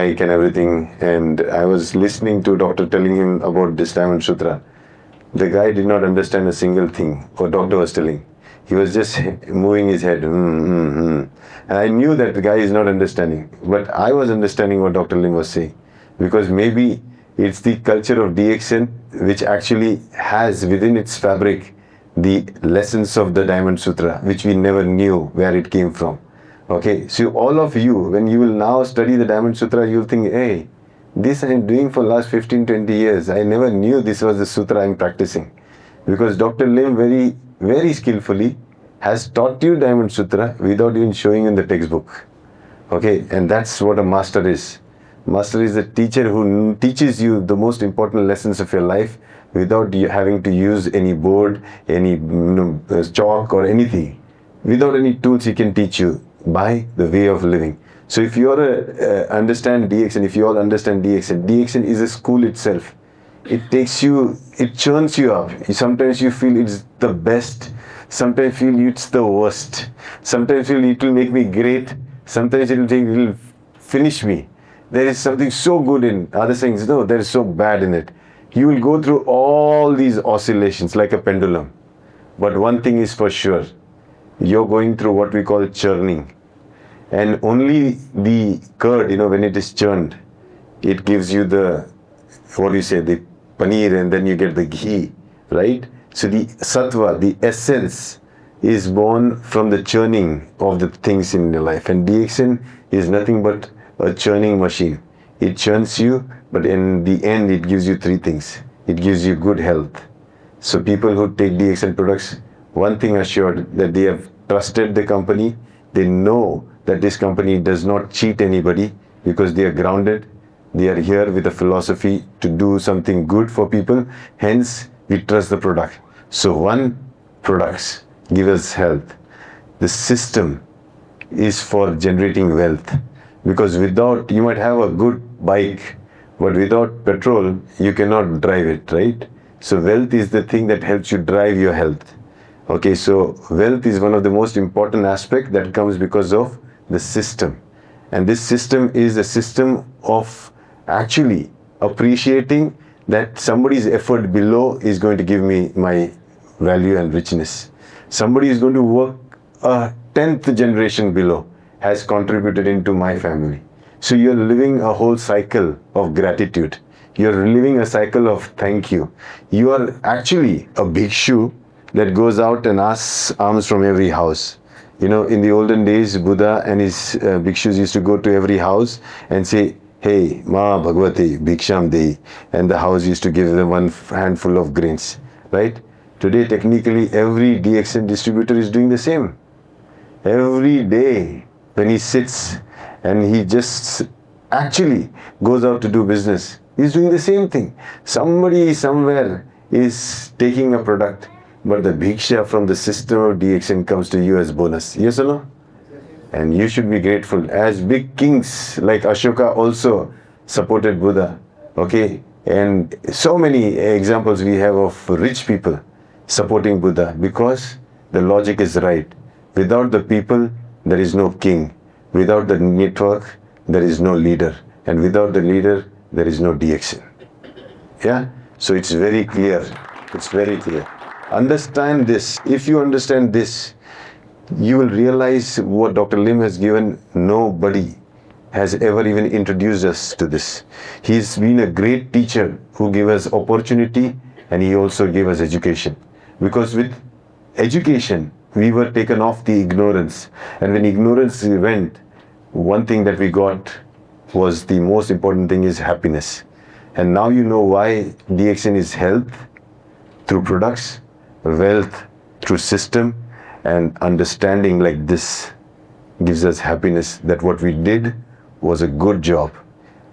mic and everything, and I was listening to doctor telling him about this Diamond Sutra. The guy did not understand a single thing what doctor was telling. He was just moving his head. And I knew that the guy is not understanding. But I was understanding what Dr. Lim was saying. Because maybe it's the culture of DXN which actually has within its fabric the lessons of the Diamond Sutra, which we never knew where it came from. Okay, so all of you, when you will now study the Diamond Sutra, you'll think, hey, this I'm doing for last 15, 20 years. I never knew this was the sutra I'm practicing. Because Dr. Lim very, very skillfully has taught you Diamond Sutra without even showing in the textbook. Okay, and that's what a master is. Master is a teacher who teaches you the most important lessons of your life without you having to use any board, any chalk or anything. Without any tools, he can teach you by the way of living. So if you understand DXN, if you all understand DXN, DXN is a school itself. It takes you, it churns you up. Sometimes you feel it's the best. Sometimes you feel it's the worst. Sometimes you feel it will make me great. Sometimes it will finish me. There is something so good in other things. No, there is so bad in it. You will go through all these oscillations like a pendulum. But one thing is for sure. You're going through what we call churning. And only the curd, when it is churned, it gives you the, the paneer, and then you get the ghee, right? So the sattva, the essence, is born from the churning of the things in your life. And DXN is nothing but a churning machine. It churns you, but in the end, it gives you three things. It gives you good health. So people who take DXN products, one thing assured, that they have trusted the company. They know that this company does not cheat anybody because they are grounded. They are here with a philosophy to do something good for people. Hence, we trust the product. So one, products give us health. The system is for generating wealth. Because without, you might have a good bike, but without petrol, you cannot drive it, right? So wealth is the thing that helps you drive your health. Okay, so wealth is one of the most important aspects that comes because of the system. And this system is a system of actually appreciating that somebody's effort below is going to give me my value and richness. Somebody is going to work a 10th generation below has contributed into my family. So you're living a whole cycle of gratitude. You're living a cycle of thank you. You are actually a bhikshu that goes out and asks alms from every house. In the olden days, Buddha and his bhikshus used to go to every house and say, hey, Ma Bhagavati, Bhiksham Dei. And the house used to give them one handful of grains, right? Today, technically, every DXN distributor is doing the same. Every day, when he sits and he just actually goes out to do business, he's doing the same thing. Somebody somewhere is taking a product, but the bhiksha from the system of DXN comes to you as bonus. Yes or no? And you should be grateful. As big kings like Ashoka also supported Buddha. Okay? And so many examples we have of rich people supporting Buddha because the logic is right. Without the people, there is no king. Without the network, there is no leader. And without the leader, there is no DXN. Yeah? So it's very clear. It's very clear. Understand this. If you understand this, you will realize what Dr. Lim has given. Nobody has ever even introduced us to this. He's been a great teacher who gave us opportunity, and he also gave us education. Because with education, we were taken off the ignorance. And when ignorance went, one thing that we got was the most important thing is happiness. And now you know why DXN is health through products, wealth through system, and understanding like this gives us happiness that what we did was a good job.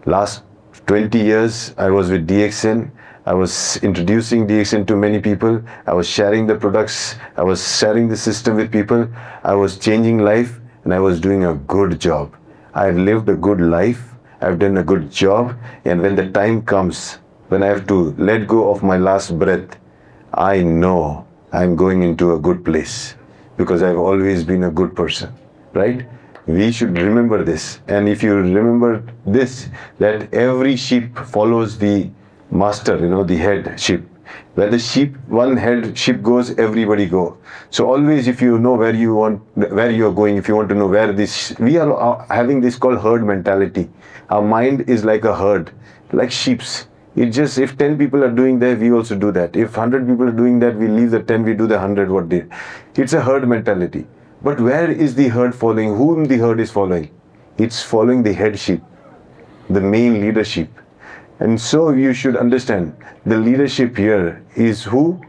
Last 20 years, I was with DXN. I was introducing DXN to many people. I was sharing the products. I was sharing the system with people. I was changing life, and I was doing a good job. I've lived a good life. I've done a good job. And when the time comes, when I have to let go of my last breath, I know I'm going into a good place because I've always been a good person, right? We should remember this. And if you remember this, that every sheep follows the master, the head sheep. Where the sheep, one head sheep goes, everybody go. So always, if you know where you are going, if you want to know where this, we are having this called herd mentality. Our mind is like a herd, like sheep's. It just, if 10 people are doing that, we also do that. If 100 people are doing that, we leave the 10, we do the 100 what they. It's a herd mentality. But where is the herd following? Whom the herd is following? It's following the head sheep, the main leadership. And so you should understand, the leadership here is who?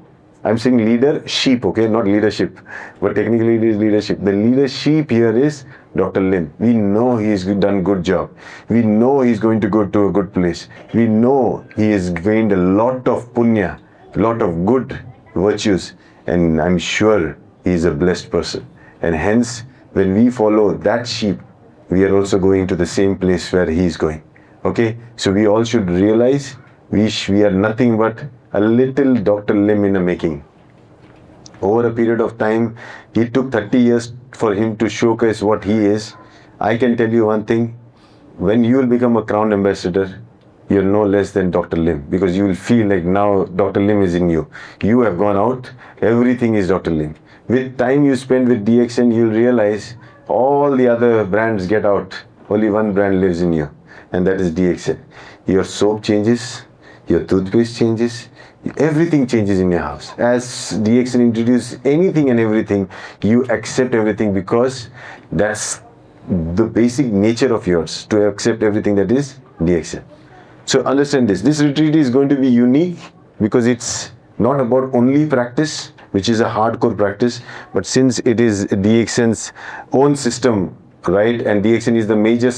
I'm saying leadership, okay, not leadership. But technically it is leadership. The leadership here is Dr. Lim. We know he's done good job. We know he's going to go to a good place. We know he has gained a lot of punya, a lot of good virtues. And I'm sure he's a blessed person. And hence, when we follow that sheep, we are also going to the same place where he is going. Okay, so we all should realize we are nothing but a little Dr. Lim in the making. Over a period of time, it took 30 years for him to showcase what he is. I can tell you one thing, when you will become a crown ambassador, you're no less than Dr. Lim, because you will feel like now Dr. Lim is in you. You have gone out, everything is Dr. Lim. With time you spend with DXN, you'll realize all the other brands get out. Only one brand lives in you, and that is DXN. Your soap changes, your toothpaste changes, everything changes in your house. As DXN introduces anything and everything, you accept everything because that's the basic nature of yours, to accept everything that is DXN. So understand this. This retreat is going to be unique because it's not about only practice, which is a hardcore practice, but since it is DXN's own system, right, and DXN is the major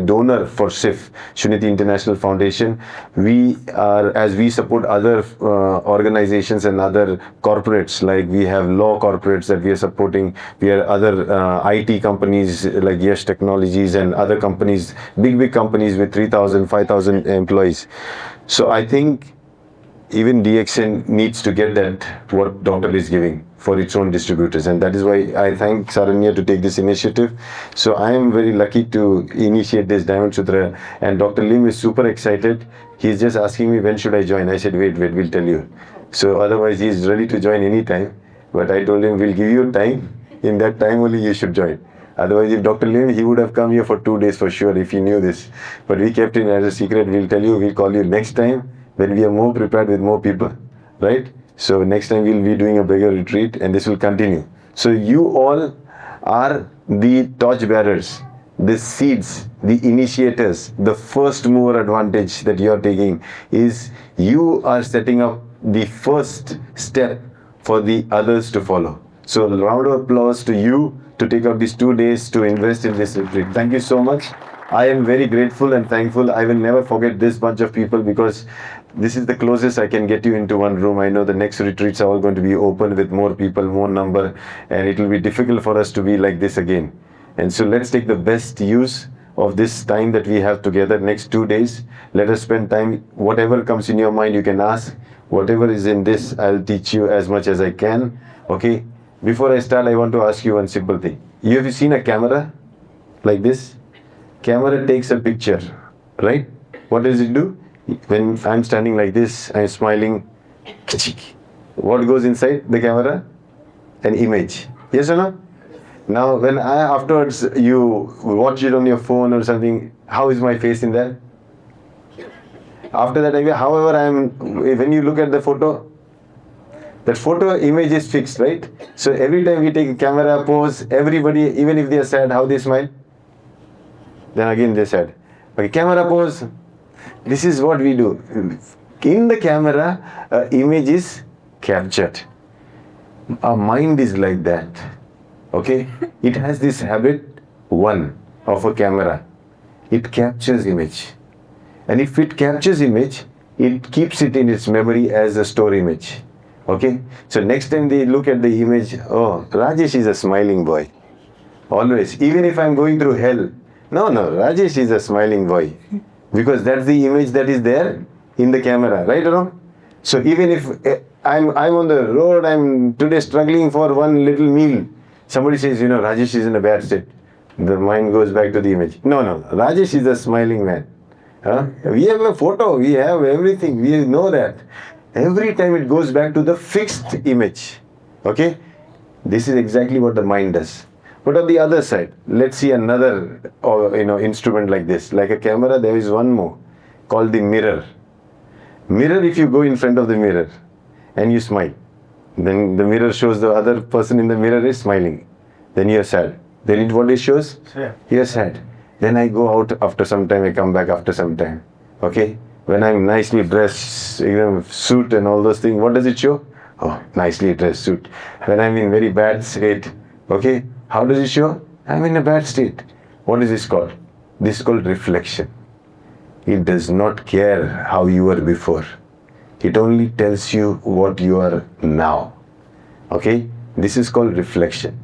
donor for SIF, Shunyati International Foundation, we are, as we support other organizations and other corporates, like we have law corporates that we are supporting, we have other IT companies like Yash Technologies and other companies, big companies with 3,000, 5,000 employees. So I think even DXN needs to get that what Dr. is giving for its own distributors, and that is why I thank Saranya to take this initiative. So I am very lucky to initiate this Diamond Sutra, and Dr. Lim is super excited. He's just asking me when should I join. I said wait, we'll tell you. So otherwise he's ready to join anytime, but I told him we'll give you time. In that time only you should join. Otherwise, if Dr. Lim, he would have come here for 2 days for sure if he knew this. But we kept it as a secret. We'll tell you, we'll call you next time when we are more prepared with more people, right? So next time we'll be doing a bigger retreat, and this will continue. So you all are the torch bearers, the seeds, the initiators. The first mover advantage that you are taking is you are setting up the first step for the others to follow. So a round of applause to you to take up these 2 days to invest in this retreat. Thank you so much. I am very grateful and thankful. I will never forget this bunch of people because this is the closest I can get you into one room. I know the next retreats are all going to be open with more people, more number, and it will be difficult for us to be like this again. And so let's take the best use of this time that we have together, next 2 days. Let us spend time, whatever comes in your mind, you can ask. Whatever is in this, I'll teach you as much as I can. Okay? Before I start, I want to ask you one simple thing. You have seen a camera like this? Camera takes a picture, right? What does it do? When I'm standing like this, I'm smiling. What goes inside the camera? An image. Yes or no? Now, when afterwards you watch it on your phone or something, how is my face in that? After that, however, when you look at the photo, that photo image is fixed, right? So every time we take a camera pose, everybody, even if they are sad, how they smile? Then again they said, okay, camera pose. This is what we do. In the camera, image is captured. Our mind is like that. Okay? It has this habit, one, of a camera. It captures image. And if it captures image, it keeps it in its memory as a store image. Okay? So next time they look at the image, oh, Rajesh is a smiling boy. Always. Even if I'm going through hell, no, Rajesh is a smiling boy. Because that's the image that is there in the camera, right or wrong? So even if I'm on the road, I'm today struggling for one little meal, somebody says, Rajesh is in a bad state. The mind goes back to the image. No, no. Rajesh is a smiling man. Huh? We have a photo. We have everything. We know that. Every time it goes back to the fixed image. Okay? This is exactly what the mind does. But on the other side, let's see another instrument like this. Like a camera, there is one more called the mirror. Mirror, if you go in front of the mirror and you smile, then the mirror shows the other person in the mirror is smiling. Then you're sad. Then what it shows? Yeah. You're sad. Then I go out after some time, I come back after some time. Okay? When I'm nicely dressed, suit and all those things, what does it show? Oh, nicely dressed suit. When I'm in very bad state, okay? How does it show? I'm in a bad state. What is this called? This is called reflection. It does not care how you were before. It only tells you what you are now. Okay? This is called reflection.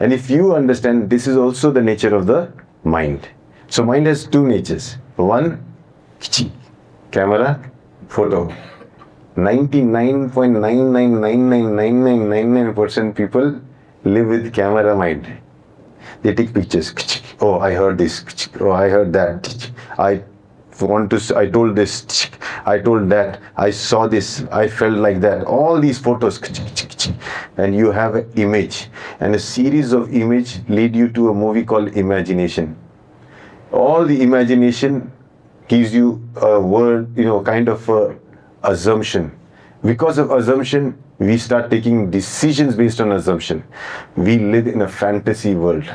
And if you understand, this is also the nature of the mind. So mind has two natures. One, camera, photo. 99.99999999% people live with camera mind. They take pictures. Oh, I heard this. Oh, I heard that. I told this. I told that. I saw this. I felt like that. All these photos. And you have an image. And a series of images lead you to a movie called imagination. All the imagination gives you a word, kind of a assumption. Because of assumption, we start taking decisions based on assumption. We live in a fantasy world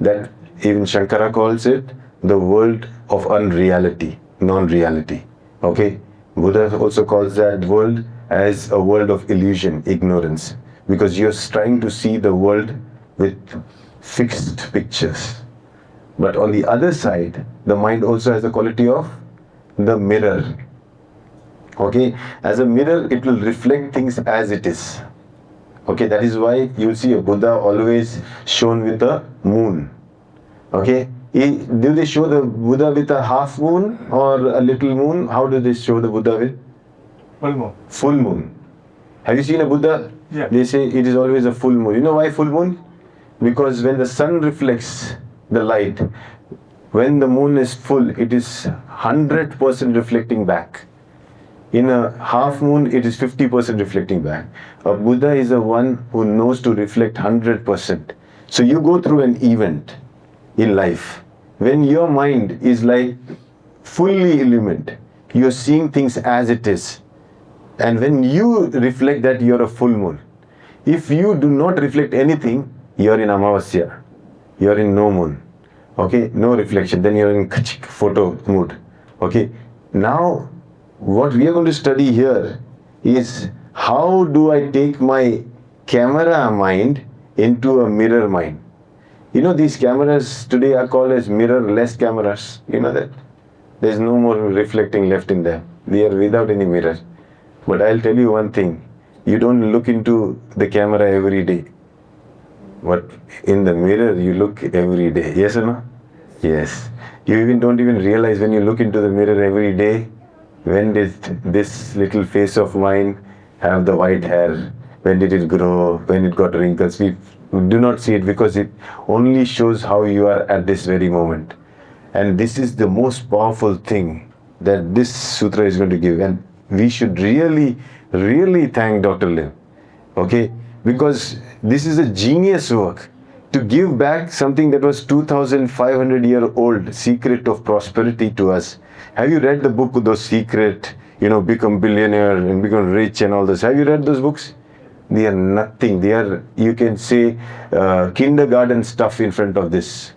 that even Shankara calls it the world of unreality, non-reality. Okay? Buddha also calls that world as a world of illusion, ignorance. Because you're trying to see the world with fixed pictures. But on the other side, the mind also has the quality of the mirror. Okay, as a mirror, it will reflect things as it is. Okay, that is why you'll see a Buddha always shown with a moon. Okay, do they show the Buddha with a half moon or a little moon? How do they show the Buddha with? Full moon. Full moon. Have you seen a Buddha? Yeah. They say it is always a full moon. You know why full moon? Because when the sun reflects the light, when the moon is full, it is 100% reflecting back. In a half moon, it is 50% reflecting back. A Buddha is the one who knows to reflect 100%. So you go through an event in life. When your mind is like fully illumined, you're seeing things as it is. And when you reflect that, you're a full moon. If you do not reflect anything, you're in Amavasya. You're in no moon. Okay, no reflection. Then you're in photo mood. Okay, now what we are going to study here is how do I take my camera mind into a mirror mind. These cameras today are called as mirrorless cameras. You know that? There's no more reflecting left in them. They are without any mirror. But I'll tell you one thing. You don't look into the camera every day. But in the mirror, you look every day. Yes or no? Yes. You don't even realize when you look into the mirror every day, when did this little face of mine have the white hair? When did it grow? When it got wrinkles? We do not see it because it only shows how you are at this very moment. And this is the most powerful thing that this sutra is going to give. And we should really, really thank Dr. Lim. Okay? Because this is a genius work to give back something that was 2,500-year-old secret of prosperity to us. Have you read the book, those secret, become billionaire and become rich and all this? Have you read those books? They are nothing. They are, you can say, kindergarten stuff in front of this.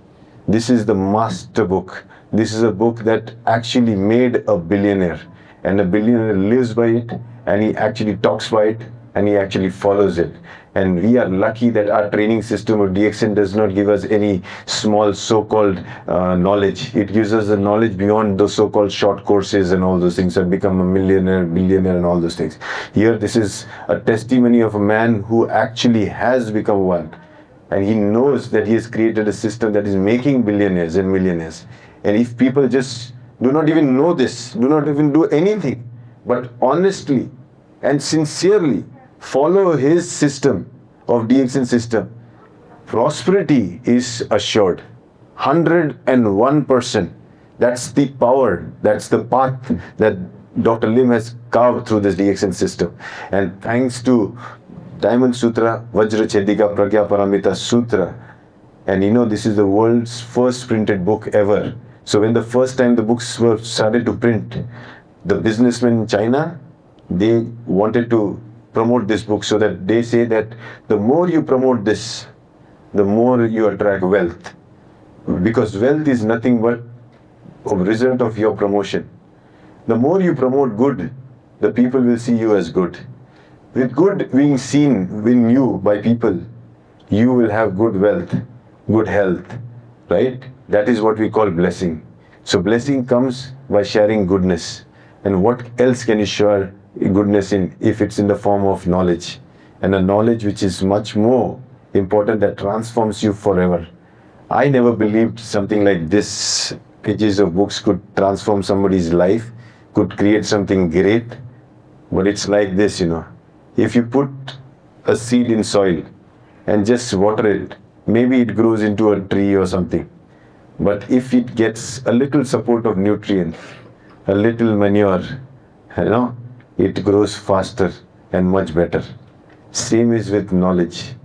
This is the master book. This is a book that actually made a billionaire. And a billionaire lives by it, and he actually talks by it, and he actually follows it. And we are lucky that our training system of DXN does not give us any small so-called knowledge. It gives us the knowledge beyond those so-called short courses and all those things, and become a millionaire, billionaire and all those things. Here, this is a testimony of a man who actually has become one. And he knows that he has created a system that is making billionaires and millionaires. And if people just do not even know this, do not even do anything, but honestly and sincerely follow his system of DXN system, prosperity is assured. 101%. That's the power, that's the path that Dr. Lim has carved through this DXN system. And thanks to Diamond Sutra, Vajra Chedika Pragya Paramita Sutra, and this is the world's first printed book ever. So when the first time the books were started to print, the businessmen in China, they wanted to promote this book, so that they say that the more you promote this, the more you attract wealth. Because wealth is nothing but a result of your promotion. The more you promote good, the people will see you as good. With good being seen in you by people, you will have good wealth, good health, right? That is what we call blessing. So blessing comes by sharing goodness. And what else can you share goodness in if it's in the form of knowledge? And a knowledge which is much more important, that transforms you forever. I never believed something like this pages of books could transform somebody's life, could create something great. But it's like this, if you put a seed in soil and just water it, maybe it grows into a tree or something. But if it gets a little support of nutrients, a little manure, it grows faster and much better. Same is with knowledge.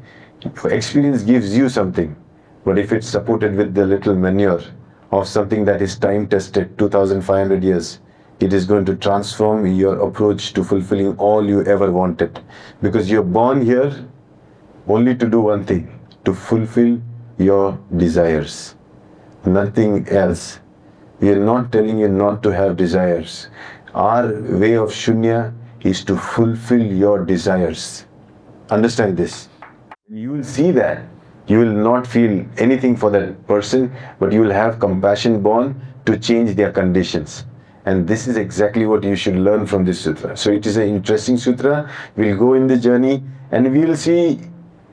Experience gives you something, but if it's supported with the little manure of something that is time tested, 2,500 years, it is going to transform your approach to fulfilling all you ever wanted. Because you're born here only to do one thing, to fulfill your desires. Nothing else. We are not telling you not to have desires. Our way of Shunya is to fulfill your desires. Understand this. You will see that. You will not feel anything for that person, but you will have compassion born to change their conditions. And this is exactly what you should learn from this sutra. So it is an interesting sutra. We'll go in the journey and we will see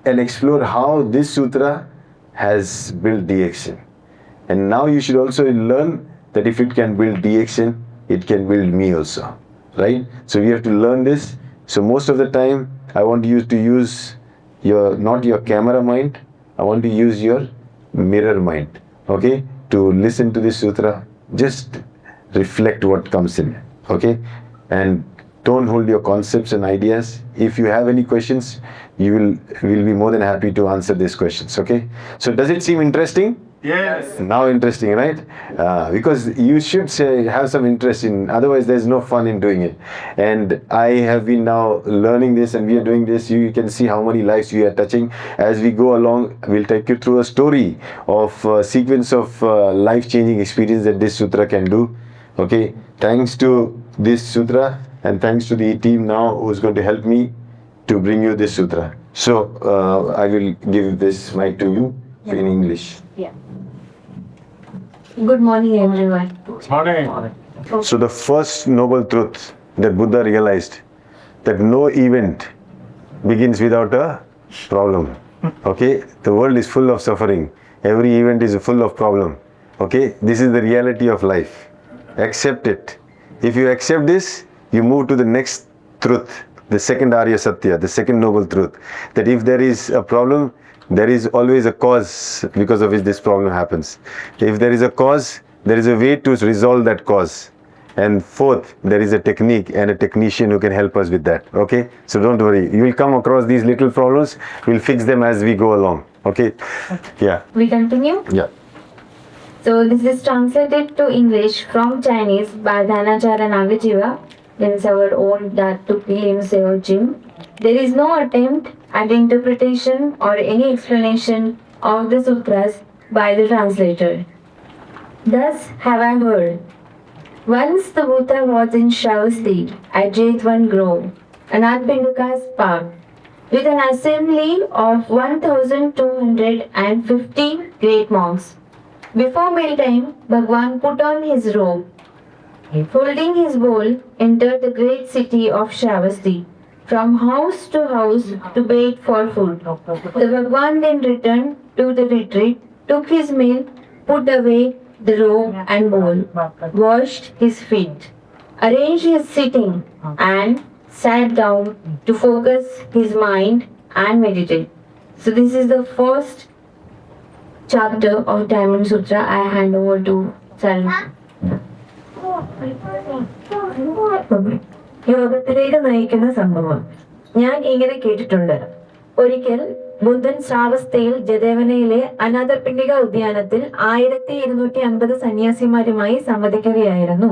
and explore how this sutra has built DXN. And now you should also learn that if it can build DXN, it can build me also, right? So we have to learn this. So most of the time, I want you to use not your camera mind, I want to use your mirror mind, okay? To listen to this sutra, just reflect what comes in, okay? And don't hold your concepts and ideas. If you have any questions, we'll be more than happy to answer these questions, okay? So does it seem interesting? Yes. Now interesting, right? Because you should have some interest in, otherwise there's no fun in doing it. And I have been now learning this and we are doing this. You can see how many lives we are touching. As we go along, we'll take you through a story of a sequence of life-changing experience that this sutra can do. Okay, thanks to this sutra and thanks to the team now who's going to help me to bring you this sutra. So I will give this mic to you in English. Yeah. Good morning, everyone. Good morning. So the first noble truth that Buddha realized, that no event begins without a problem. Okay, the world is full of suffering. Every event is full of problem. Okay, this is the reality of life. Accept it. If you accept this, you move to the next truth, the second Arya Satya, the second noble truth, that if there is a problem, there is always a cause because of which this problem happens. If there is a cause, there is a way to resolve that cause. And fourth, there is a technique and a technician who can help us with that. Okay? So don't worry. You will come across these little problems. We'll fix them as we go along. Okay? Yeah. We continue? Yeah. So this is translated to English from Chinese by Dhanachara Nagajiva. There is our own Datu Lim Seo Jim. There is no attempt at interpretation or any explanation of the sutras by the translator. Thus have I heard. Once the Buddha was in Shravasti at Jetwan Grove, Anatpindika's park, with an assembly of 1,250 great monks. Before mealtime, Bhagwan put on his robe. Holding his bowl, entered the great city of Shravasti, from house to house to beg for food. The Bhagwan then returned to the retreat, took his meal, put away the robe and bowl, washed his feet, arranged his sitting, and sat down to focus his mind and meditate. So this is the first chapter of Diamond Sutra, I hand over to Salma. യോഗത്തിലേക്ക് നയിക്കുന്ന സംഭവം ഞാൻ ഇങ്ങനെ കേട്ടിട്ടുണ്ട്. ഒരിക്കൽ ബുദ്ധൻ ശ്രാവസ്തയിൽ ജദേവനയിലെ അനാഥപിണ്ഡിക ഉദ്യാനത്തിൽ 1250 സന്യാസിമാരുമായി സംവദിക്കുകയായിരുന്നു.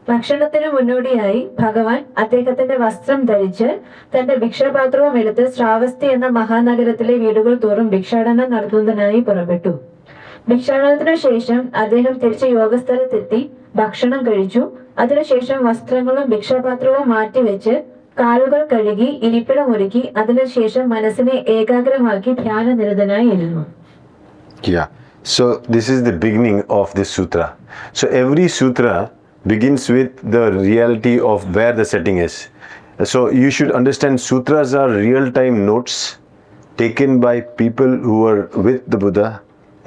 ഭക്ഷണത്തിനു മുന്നോടിയായി ഭഗവാൻ അദ്ദേഹത്തിന്റെ വസ്ത്രം ധരിച്ച് തന്റെ ഭിക്ഷാപാത്രവും എടുത്ത് ശ്രാവസ്തി എന്ന മഹാനഗരത്തിലെ വീടുകൾ തോറും ഭിക്ഷാടനം നടത്തുന്നതിനായി പുറപ്പെട്ടു. ഭിക്ഷാടനത്തിനു ശേഷം അദ്ദേഹം തിരിച്ച് യോഗസ്ഥലത്തെത്തി ഭക്ഷണം കഴിച്ചു. അതിനുശേഷം വസ്ത്രങ്ങളും ഭിക്ഷാപാത്രവും മാറ്റിവെച്ച് കാലുകൾ കഴുകി ഇരിപ്പിടമൊരുക്കി അതിനുശേഷം മനസ്സിനെ ഏകാഗ്രമാക്കി ധ്യാനനിരതനായി ഇരുന്നു. Yeah. So this is the beginning of this sutra. So every sutra begins with the reality of where the setting is. So you should understand sutras are real-time notes taken by people who are with the Buddha.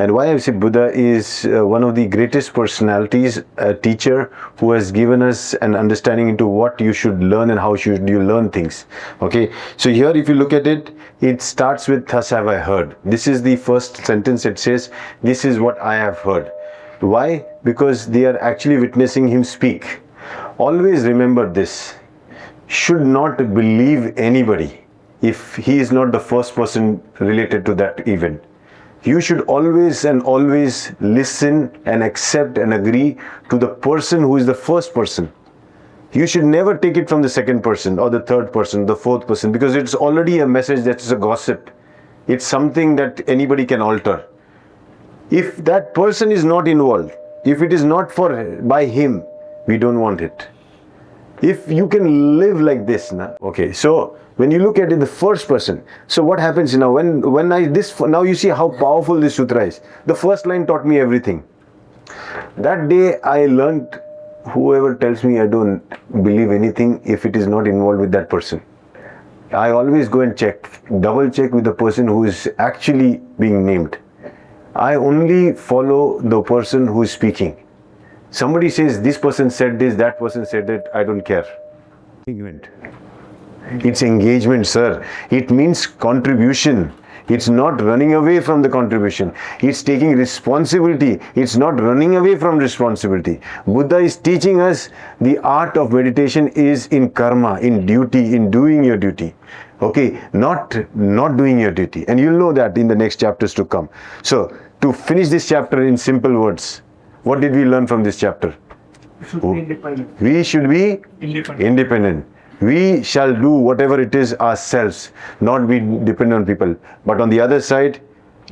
And why I say Buddha is one of the greatest personalities, a teacher who has given us an understanding into what you should learn and how should you learn things. Okay, so here if you look at it, it starts with "Thus have I heard." This is the first sentence. It says, "This is what I have heard." Why? Because they are actually witnessing him speak. Always remember this: should not believe anybody if he is not the first person related to that event. You should always and always listen and accept and agree to the person who is the first person. You should never take it from the second person or the third person, the fourth person, because it's already a message that is a gossip. It's something that anybody can alter. If that person is not involved, if it is not by him, we don't want it. If you can live like this, okay, so when you look at it, the first person, so what happens now now you see how powerful this sutra is. The first line taught me everything. That day I learned, whoever tells me I don't believe anything if it is not involved with that person. I always go and double check with the person who is actually being named. I only follow the person who is speaking. Somebody says this person said this, that person said that, I don't care. It's engagement, sir. It means contribution. It's not running away from the contribution. It's taking responsibility. It's not running away from responsibility. Buddha is teaching us the art of meditation is in karma, in duty, in doing your duty. Okay, not doing your duty. And you'll know that in the next chapters to come. So, to finish this chapter in simple words, what did we learn from this chapter? We should be independent. We shall do whatever it is ourselves, not be dependent on people. But on the other side,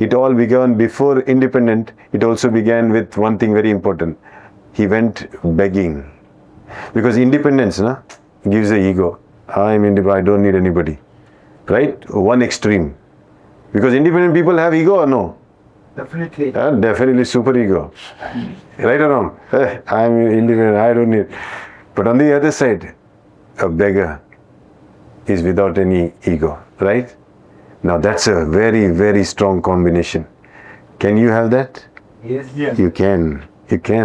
it all began before independent. It also began with one thing very important. He went begging. Because independence gives the ego. I'm independent, I don't need anybody. Right? One extreme. Because independent people have ego or no? Definitely. Definitely super ego. Right or wrong? I'm independent, I don't need. But on the other side, a beggar is without any ego, right? Now that's a very, very strong combination. Can you have that? Yes. You can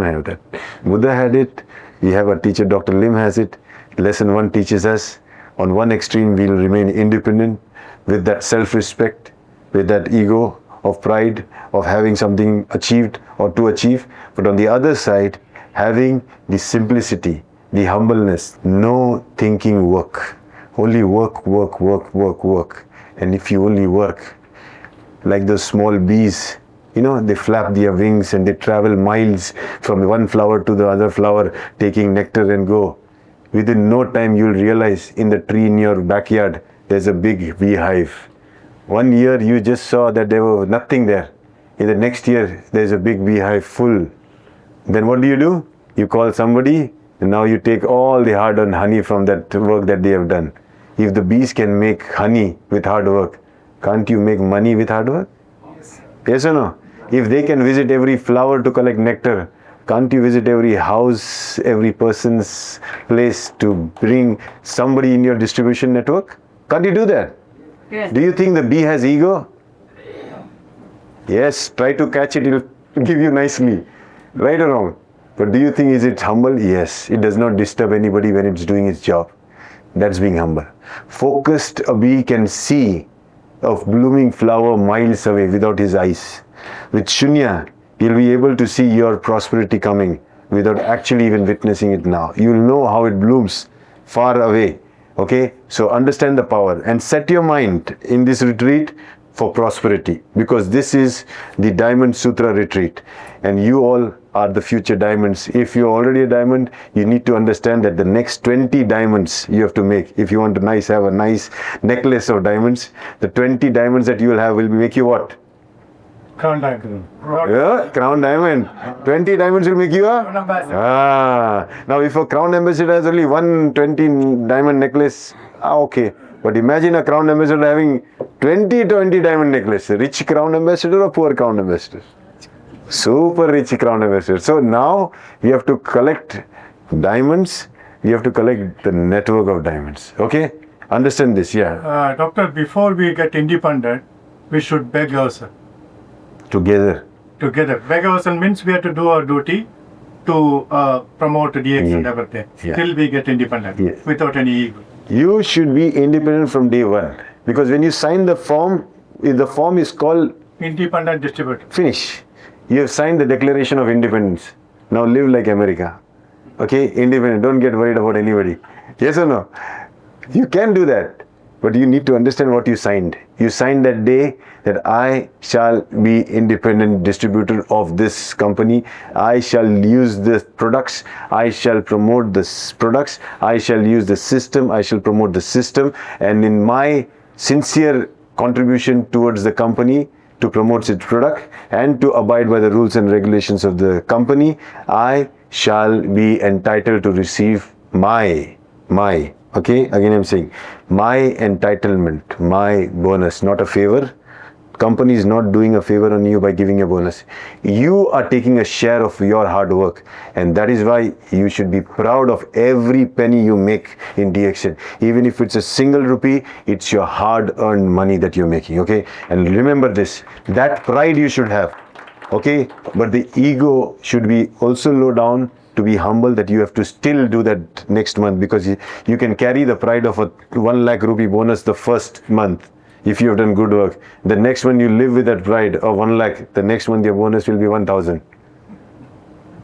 have that. Buddha had it. We have our teacher, Dr. Lim has it. Lesson 1 teaches us, on one extreme we'll remain independent with that self-respect, with that ego of pride, of having something achieved or to achieve. But on the other side, having the simplicity, the humbleness, no thinking work. Only work. And if you only work, like those small bees, they flap their wings and they travel miles from one flower to the other flower, taking nectar and go. Within no time, you'll realize in the tree in your backyard, there's a big beehive. 1 year, you just saw that there was nothing there. In the next year, there's a big beehive full. Then what do? You call somebody, and now you take all the hard-earned honey from that work that they have done. If the bees can make honey with hard work, can't you make money with hard work? Yes or no? If they can visit every flower to collect nectar, can't you visit every house, every person's place to bring somebody in your distribution network? Can't you do that? Yes. Do you think the bee has ego? Yes, try to catch it, it'll give you nicely. Right or wrong? But do you think is it humble? Yes, it does not disturb anybody when it's doing its job. That's being humble. Focused, a bee can see a blooming flower miles away without his eyes. With Shunya, you'll be able to see your prosperity coming without actually even witnessing it now. You'll know how it blooms far away. Okay, so understand the power and set your mind in this retreat for prosperity, because this is the Diamond Sutra retreat and you all are the future diamonds. If you're already a diamond, you need to understand that the next 20 diamonds you have to make. If you want to have a nice necklace of diamonds, the 20 diamonds that you will have will make you what? Crown diamond. Yeah, crown diamond. 20 diamonds will make you a? Now if a crown ambassador has only 120 diamond necklace, okay. But imagine a crown ambassador having 20 diamond necklace. Rich crown ambassador or poor crown ambassador? Super rich crown ambassador. So now we have to collect diamonds. We have to collect the network of diamonds. Okay? Understand this, yeah. Doctor, before we get independent, we should beg ourselves. Together. Beg ourselves means we have to do our duty to promote DXN everything till we get independent without any ego. You should be independent from day one, because when you sign the form is called Independent distributor. finish. You have signed the Declaration of Independence. Now live like America. Okay, independent. Don't get worried about anybody. Yes or no? You can do that, but you need to understand what you signed. You signed that day that I shall be independent distributor of this company. I shall use the products. I shall promote the products. I shall use the system. I shall promote the system. And in my sincere contribution towards the company to promote its product and to abide by the rules and regulations of the company, I shall be entitled to receive my, okay, again I'm saying, my entitlement, my bonus, not a favor. Company is not doing a favor on you by giving a bonus. You are taking a share of your hard work, and that is why you should be proud of every penny you make in DXN. Even if it's a single rupee, it's your hard-earned money that you're making, okay? And remember this, that pride you should have, okay? But the ego should be also low down, to be humble, that you have to still do that next month, because you can carry the pride of a 1 lakh rupee bonus the first month. If you have done good work, the next one you live with that pride of 1 lakh, the next one your bonus will be 1,000.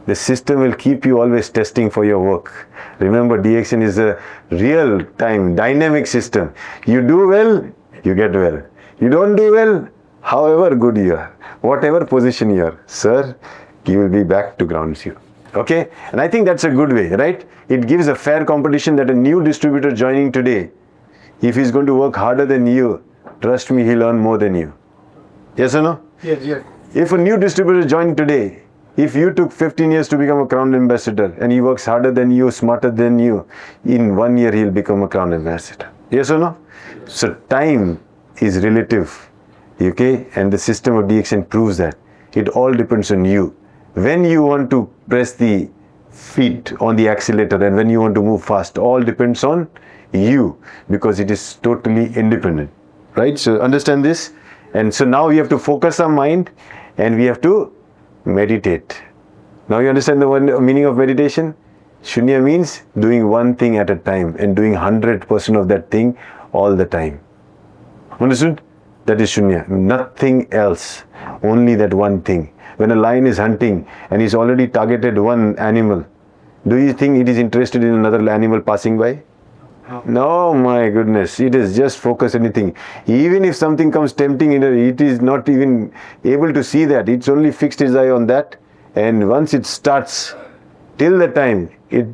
The system will keep you always testing for your work. Remember, DXN is a real-time, dynamic system. You do well, you get well. You don't do well, however good you are, whatever position you are, sir, you will be back to ground zero. Okay? And I think that's a good way, right? It gives a fair competition that a new distributor joining today, if he's going to work harder than you, trust me, he'll earn more than you. Yes or no? Yes. If a new distributor joined today, if you took 15 years to become a crown ambassador and he works harder than you, smarter than you, in 1 year he'll become a crown ambassador. Yes or no? So time is relative. Okay? And the system of DXN proves that. It all depends on you. When you want to press the feet on the accelerator and when you want to move fast, all depends on you, because it is totally independent, right? So understand this. And so now we have to focus our mind and we have to meditate. Now you understand the meaning of meditation? Shunya means doing one thing at a time and doing 100% of that thing all the time. Understood? That is Shunya. Nothing else. Only that one thing. When a lion is hunting and he's already targeted one animal, do you think it is interested in another animal passing by? No, my goodness, it is just focus anything. Even if something comes tempting, it is not even able to see that. It's only fixed its eye on that. And once it starts, till the time it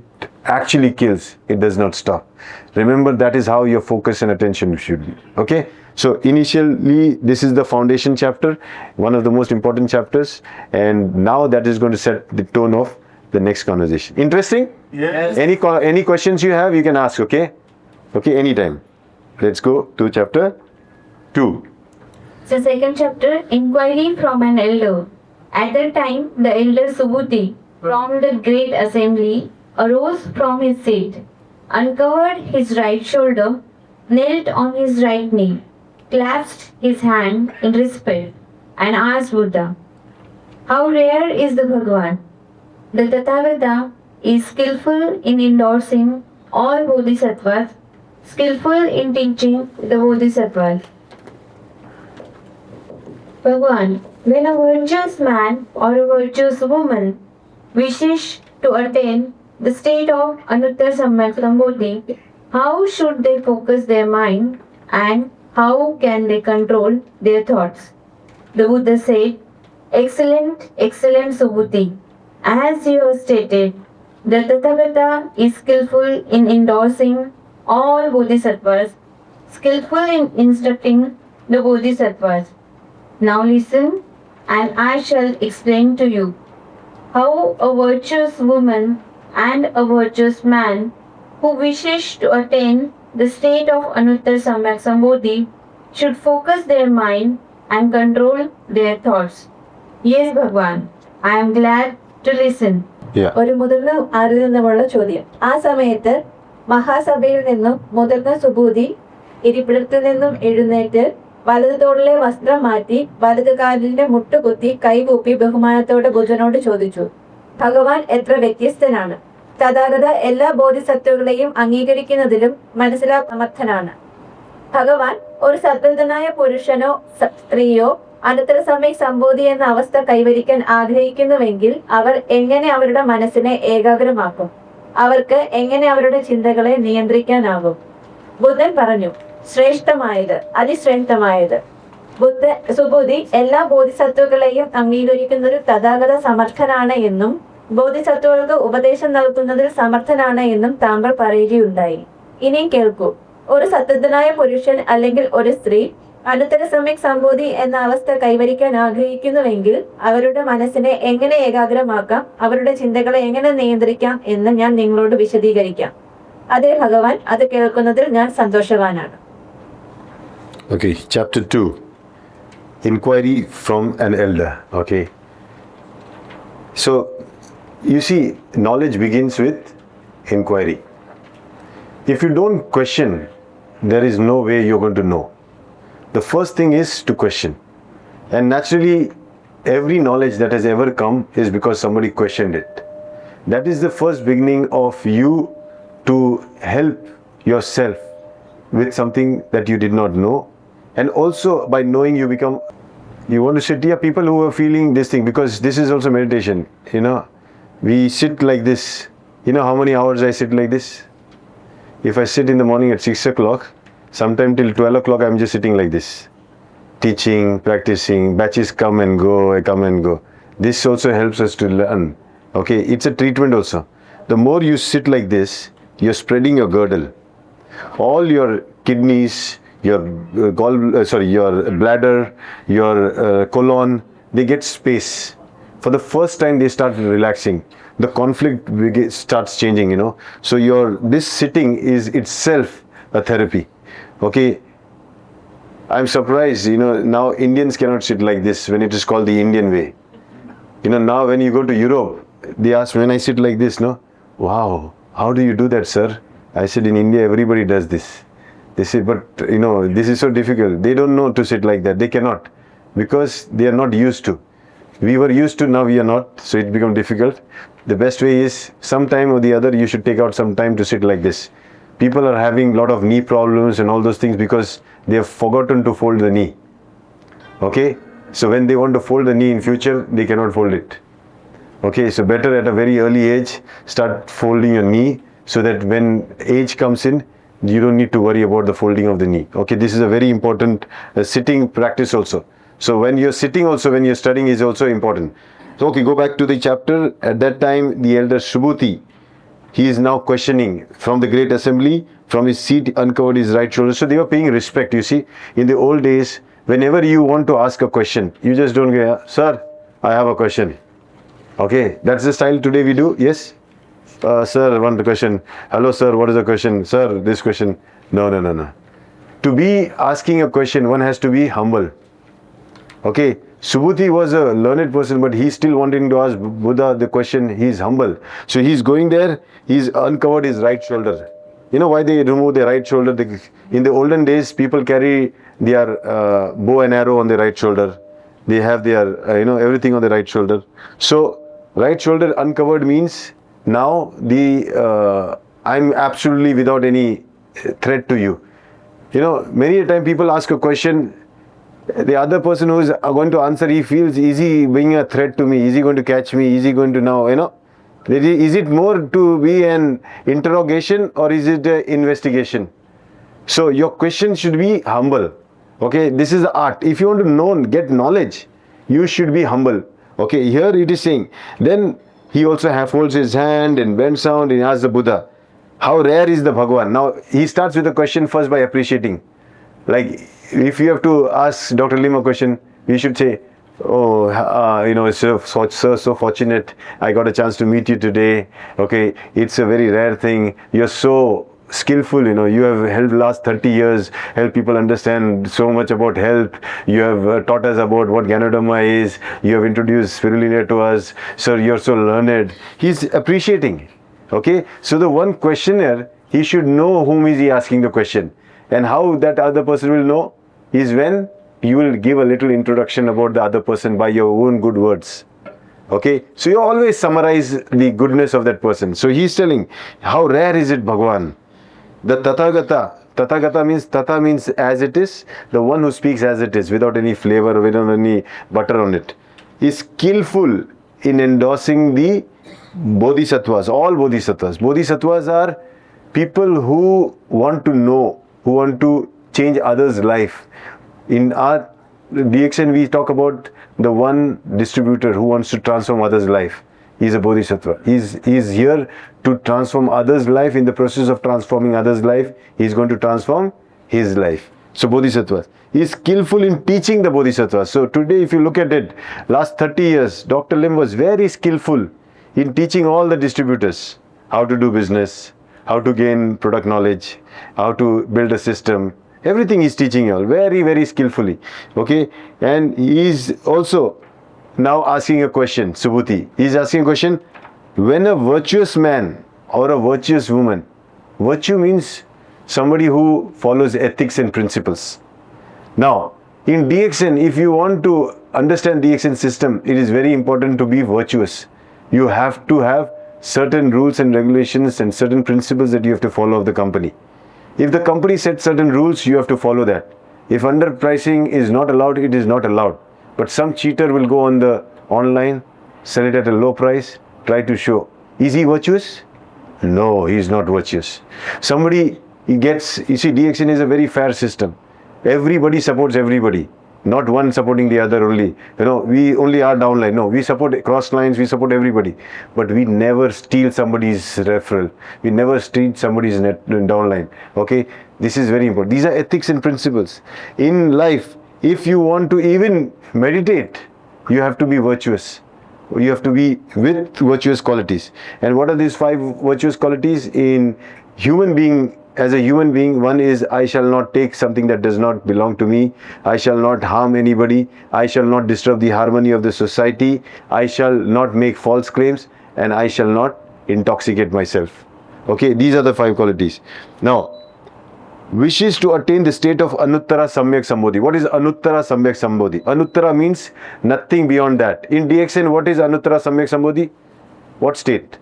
actually kills, it does not stop. Remember, that is how your focus and attention should be. Okay? So initially, this is the foundation chapter, one of the most important chapters. And now that is going to set the tone of the next conversation. Interesting? Yes. Any questions you have, you can ask, okay? Okay, anytime. Let's go to chapter 2. So second chapter, inquiry from an elder. At that time, the elder Subhuti from the great assembly arose from his seat, uncovered his right shoulder, knelt on his right knee, clasped his hand in respect, and asked Buddha, "How rare is the Bhagavan? The Tathagata is skillful in endorsing all bodhisattvas, skillful in teaching the bodhisattvas." Bhagwan, when a virtuous man or a virtuous woman wishes to attain the state of Anuttara Sambodhi, how should they focus their mind and how can they control their thoughts? The Buddha said, excellent, excellent Subhuti. As you have stated, the Tathagata is skillful in endorsing all bodhisattvas, skillful in instructing the bodhisattvas. Now listen, and I shall explain to you how a virtuous woman and a virtuous man who wishes to attain the state of Anuttara Sambodhi should focus their mind and control their thoughts. Yes, Bhagwan, I am glad to listen. Yeah. ഒരു മുതിർന്ന ആരിൽ നിന്നുമുള്ള ചോദ്യം. ആ സമയത്ത് മഹാസഭയിൽ നിന്നും മുതിർന്ന സുബൂതി ഇരിപ്പിടത്തിൽ നിന്നും എഴുന്നേറ്റ് വലതു തോളിലെ വസ്ത്രം മാറ്റി വലതു കാലിന്റെ മുട്ടുകുത്തി കൈകൂപ്പി ബഹുമാനത്തോടെ ബുദ്ധനോട് ചോദിച്ചു, ഭഗവാൻ എത്ര വ്യത്യസ്തനാണ്. തഥാഗത എല്ലാ ബോധിസത്വങ്ങളെയും അംഗീകരിക്കുന്നതിലും മനസ്സിലാക്കാൻ സമർത്ഥനാണ്. ഭഗവാൻ ഒരു സദ്വൃതനായ പുരുഷനോ സ്ത്രീയോ അനന്തരസമയ സമ്പൂതി എന്ന അവസ്ഥ കൈവരിക്കാൻ ആഗ്രഹിക്കുന്നുവെങ്കിൽ അവർ എങ്ങനെ അവരുടെ മനസ്സിനെ ഏകാഗ്രമാക്കും? അവർക്ക് എങ്ങനെ അവരുടെ ചിന്തകളെ നിയന്ത്രിക്കാനാകും? ബുദ്ധൻ പറഞ്ഞു, ശ്രേഷ്ഠമായത്, അതിശ്രേഷ്ഠമായത്. സുബുദ്ധി എല്ലാ ബോധിസത്വങ്ങളെയും അംഗീകരിക്കുന്നതിൽ തഥാഗത സമർത്ഥനാണ് എന്നും ബോധിസത്വങ്ങൾക്ക് ഉപദേശം നൽകുന്നതിൽ സമർത്ഥനാണ് എന്നും താങ്കൾ പറയുകയുണ്ടായി. ഇനിയും കേൾക്കൂ. ഒരു സത്യനായ പുരുഷൻ അല്ലെങ്കിൽ ഒരു സ്ത്രീ അനന്തരസമയ സമ്പൂതി എന്ന അവസ്ഥ കൈവരിക്കാൻ ആഗ്രഹിക്കുന്നുവെങ്കിൽ അവരുടെ മനസ്സിനെ എങ്ങനെ ഏകാഗ്രമാക്കാം, അവരുടെ ചിന്തകളെ എങ്ങനെ നിയന്ത്രിക്കാം എന്ന് ഞാൻ നിങ്ങളോട് വിശദീകരിക്കാം. അതേ ഭഗവാൻ, അത് കേൾക്കുന്നതിൽ ഞാൻ സന്തോഷവാനാണ്. Okay, chapter 2. Inquiry from an elder. Okay. So, you see, knowledge begins with inquiry. If you don't question, there is no way you're going to know. The first thing is to question. And naturally, every knowledge that has ever come is because somebody questioned it. That is the first beginning of you to help yourself with something that you did not know. And also by knowing you become, you want to sit here, people who are feeling this thing, because this is also meditation, you know, we sit like this. You know how many hours I sit like this? If I sit in the morning at 6 o'clock, sometime till 12 o'clock I'm just sitting like this. Teaching, practicing, batches come and go, I come and go. This also helps us to learn. Okay, it's a treatment also. The more you sit like this, you're spreading your girdle. All your kidneys, your your bladder, your colon, they get space. For the first time they start relaxing. The conflict starts changing, you know. So this sitting is itself a therapy. Okay. I'm surprised, you know, now Indians cannot sit like this when it is called the Indian way. You know, now when you go to Europe, they ask when I sit like this, no? Wow, how do you do that, sir? I said, in India everybody does this. They say, but you know, this is so difficult. They don't know to sit like that. They cannot, because they are not used to. We were used to, now we are not, so it becomes difficult. The best way is, sometime or the other, you should take out some time to sit like this. People are having a lot of knee problems and all those things because they have forgotten to fold the knee. Okay? So when they want to fold the knee in future, they cannot fold it. Okay? So better at a very early age, start folding your knee so that when age comes in, you don't need to worry about the folding of the knee. Okay? This is a very important sitting practice also. So when you're sitting also, when you're studying is also important. So okay, go back to the chapter. At that time, the elder Subhuti, he is now questioning from the great assembly, from his seat uncovered his right shoulder. So they were paying respect, you see. In the old days, whenever you want to ask a question, you just don't go, sir, I have a question. Okay, that's the style today we do. Yes? Sir, one question. Hello sir, what is the question? Sir, this question. No. To be asking a question, one has to be humble. Okay, Subhuti was a learned person, but he's still wanting to ask Buddha the question. He's humble. So he's going there, he's uncovered his right shoulder. You know why they remove their right shoulder? In the olden days, people carry their bow and arrow on the right shoulder. They have their, everything on the right shoulder. So right shoulder uncovered means now I'm absolutely without any threat to you. You know, many a time people ask a question, The other person who is going to answer, he feels, is he being a threat to me? Is he going to catch me? Is he going to now, is it more to be an interrogation or is it an investigation? So your question should be humble. Okay, this is the art. If you want to know, get knowledge, you should be humble. Okay, here it is saying, then he also folds his hand and bends down and asks the Buddha, how rare is the Bhagavan? Now he starts with the question first by appreciating. Like if you have to ask Dr. Lim a question, we should say, oh, sir, so fortunate I got a chance to meet you today. Okay, it's a very rare thing. You're so skillful, you have helped last 30 years, help people understand so much about health. You have taught us about what Gyanodhamma is. You have introduced spirulina to us. Sir, you're so learned. He's appreciating. Okay, so the one questioner, he should know whom is he asking the question. And how that other person will know is when you will give a little introduction about the other person by your own good words. Okay, so you always summarize the goodness of that person. So he's telling, how rare is it, Bhagavan? The Tathagata means, Tatha means as it is, the one who speaks as it is, without any flavor, without any butter on it, is skillful in endorsing the Bodhisattvas, all Bodhisattvas. Bodhisattvas are people who want to know, who want to change others' life. In our DXN, we talk about the one distributor who wants to transform others' life. He is a Bodhisattva. He is here to transform others' life. In the process of transforming others' life, he is going to transform his life. So Bodhisattvas. He is skillful in teaching the Bodhisattvas. So today, if you look at it, last 30 years, Dr. Lim was very skillful in teaching all the distributors how to do business, how to gain product knowledge, how to build a system. Everything he's teaching you all very, very skillfully. Okay, and he is also now asking a question, Subhuti. He is asking a question, when a virtuous man or a virtuous woman, virtue means somebody who follows ethics and principles. Now, in DXN, if you want to understand DXN system, it is very important to be virtuous. You have to have certain rules and regulations and certain principles that you have to follow of the company. If the company sets certain rules, you have to follow that. If underpricing is not allowed, it is not allowed. But some cheater will go on the online, sell it at a low price, try to show. Is he virtuous? No, he is not virtuous. Somebody, you see, DXN is a very fair system. Everybody supports everybody. Not one supporting the other only. We only are downline. No, we support cross lines, we support everybody. But we never steal somebody's referral. We never steal somebody's downline. Okay, this is very important. These are ethics and principles. In life, if you want to even meditate, you have to be virtuous. You have to be with virtuous qualities. And what are these 5 virtuous qualities? In human being, as a human being, one is, I shall not take something that does not belong to me. I shall not harm anybody. I shall not disturb the harmony of the society. I shall not make false claims. And I shall not intoxicate myself. Okay, these are the 5 qualities. Now, wishes to attain the state of Anuttara Samyak Sambodhi. What is Anuttara Samyak Sambodhi? Anuttara means nothing beyond that. In DXN, what is Anuttara Samyak Sambodhi? What state?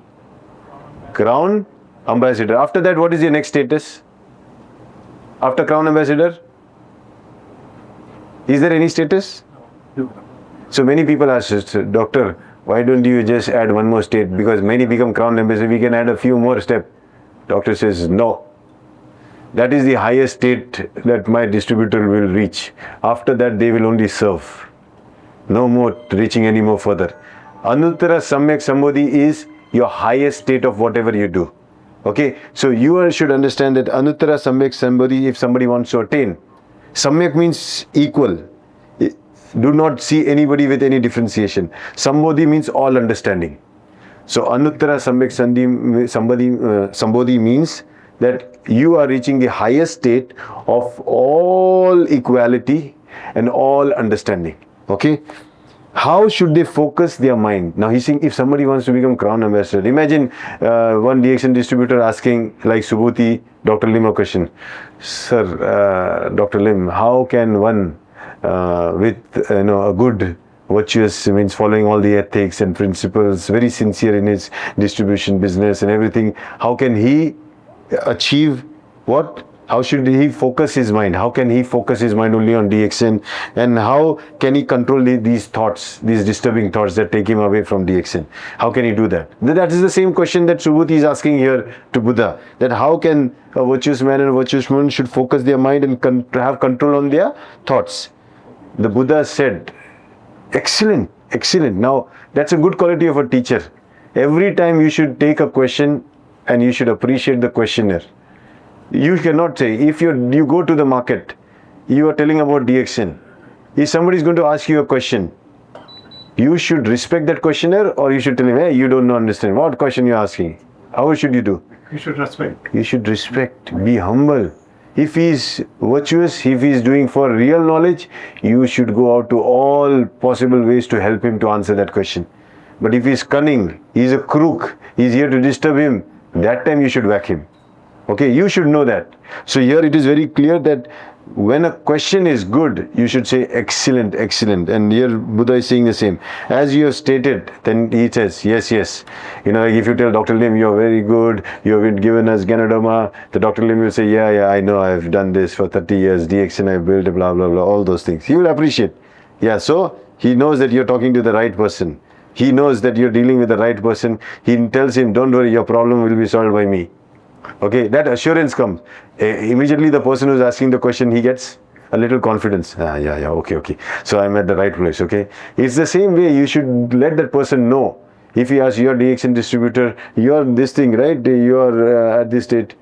Crown Ambassador. After that, what is your next status? After Crown Ambassador? Is there any status? So many people ask, Doctor, why don't you just add one more state? Because many become Crown Ambassador, we can add a few more steps. Doctor says, no. That is the highest state that my distributor will reach. After that, they will only serve. No more reaching any more further. Anuttara Samyak Sambodhi is your highest state of whatever you do. Okay, so you should understand that Anuttara Samyak Sambodhi, if somebody wants to attain, Samyak means equal. Do not see anybody with any differentiation. Sambodhi means all understanding. So Anuttara Samyak Sambodhi means that you are reaching the highest state of all equality and all understanding. Okay? How should they focus their mind? Now he's saying, if somebody wants to become Crown Ambassador, imagine one DXN distributor asking, like Subhuti, Dr. Lim a question. Sir, Dr. Lim, how can one with a good, virtuous, means following all the ethics and principles, very sincere in his distribution business and everything, how can he achieve what? How should he focus his mind? How can he focus his mind only on DXN? And how can he control these thoughts, these disturbing thoughts that take him away from DXN? How can he do that? That is the same question that Subhuti is asking here to Buddha. That how can a virtuous man and a virtuous woman should focus their mind and have control on their thoughts? The Buddha said, excellent, excellent. Now, that's a good quality of a teacher. Every time you should take a question and you should appreciate the questioner. You cannot say, if you go to the market, you are telling about DXN. If somebody is going to ask you a question, you should respect that questioner, or you should tell him, hey, you don't understand. What question you are asking? How should you do? You should respect. You should respect, be humble. If he is virtuous, if he is doing for real knowledge, you should go out to all possible ways to help him to answer that question. But if he is cunning, he is a crook, he is here to disturb him, that time you should whack him. Okay, you should know that. So here it is very clear that when a question is good, you should say excellent, excellent. And here Buddha is saying the same. As you have stated, then he says, yes, yes. You know, if you tell Dr. Lim, you're very good, you have given us Ganadharma, the Dr. Lim will say, yeah, I know, I've done this for 30 years, DXN I've built, blah, blah, blah, all those things. He will appreciate. Yeah, so he knows that you're talking to the right person. He knows that you're dealing with the right person. He tells him, don't worry, your problem will be solved by me. Okay, that assurance comes. Immediately the person who's asking the question, he gets a little confidence. Okay. So I'm at the right place, okay. It's the same way you should let that person know. If he asks, you're DXN distributor, you're this thing, right? You're at this state.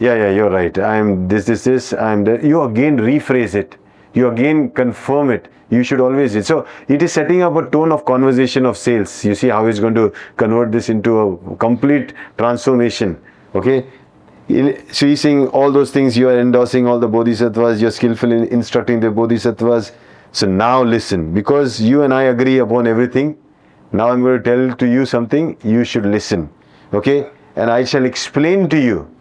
Yeah, you're right. I'm this, I'm that. You again rephrase it. You again confirm it. You should always do it. So it is setting up a tone of conversation of sales. You see how he's going to convert this into a complete transformation. Okay. So he's saying all those things, you are endorsing all the bodhisattvas, you're skillful in instructing the bodhisattvas. So now listen, because you and I agree upon everything, now I'm going to tell to you something, you should listen. Okay? And I shall explain to you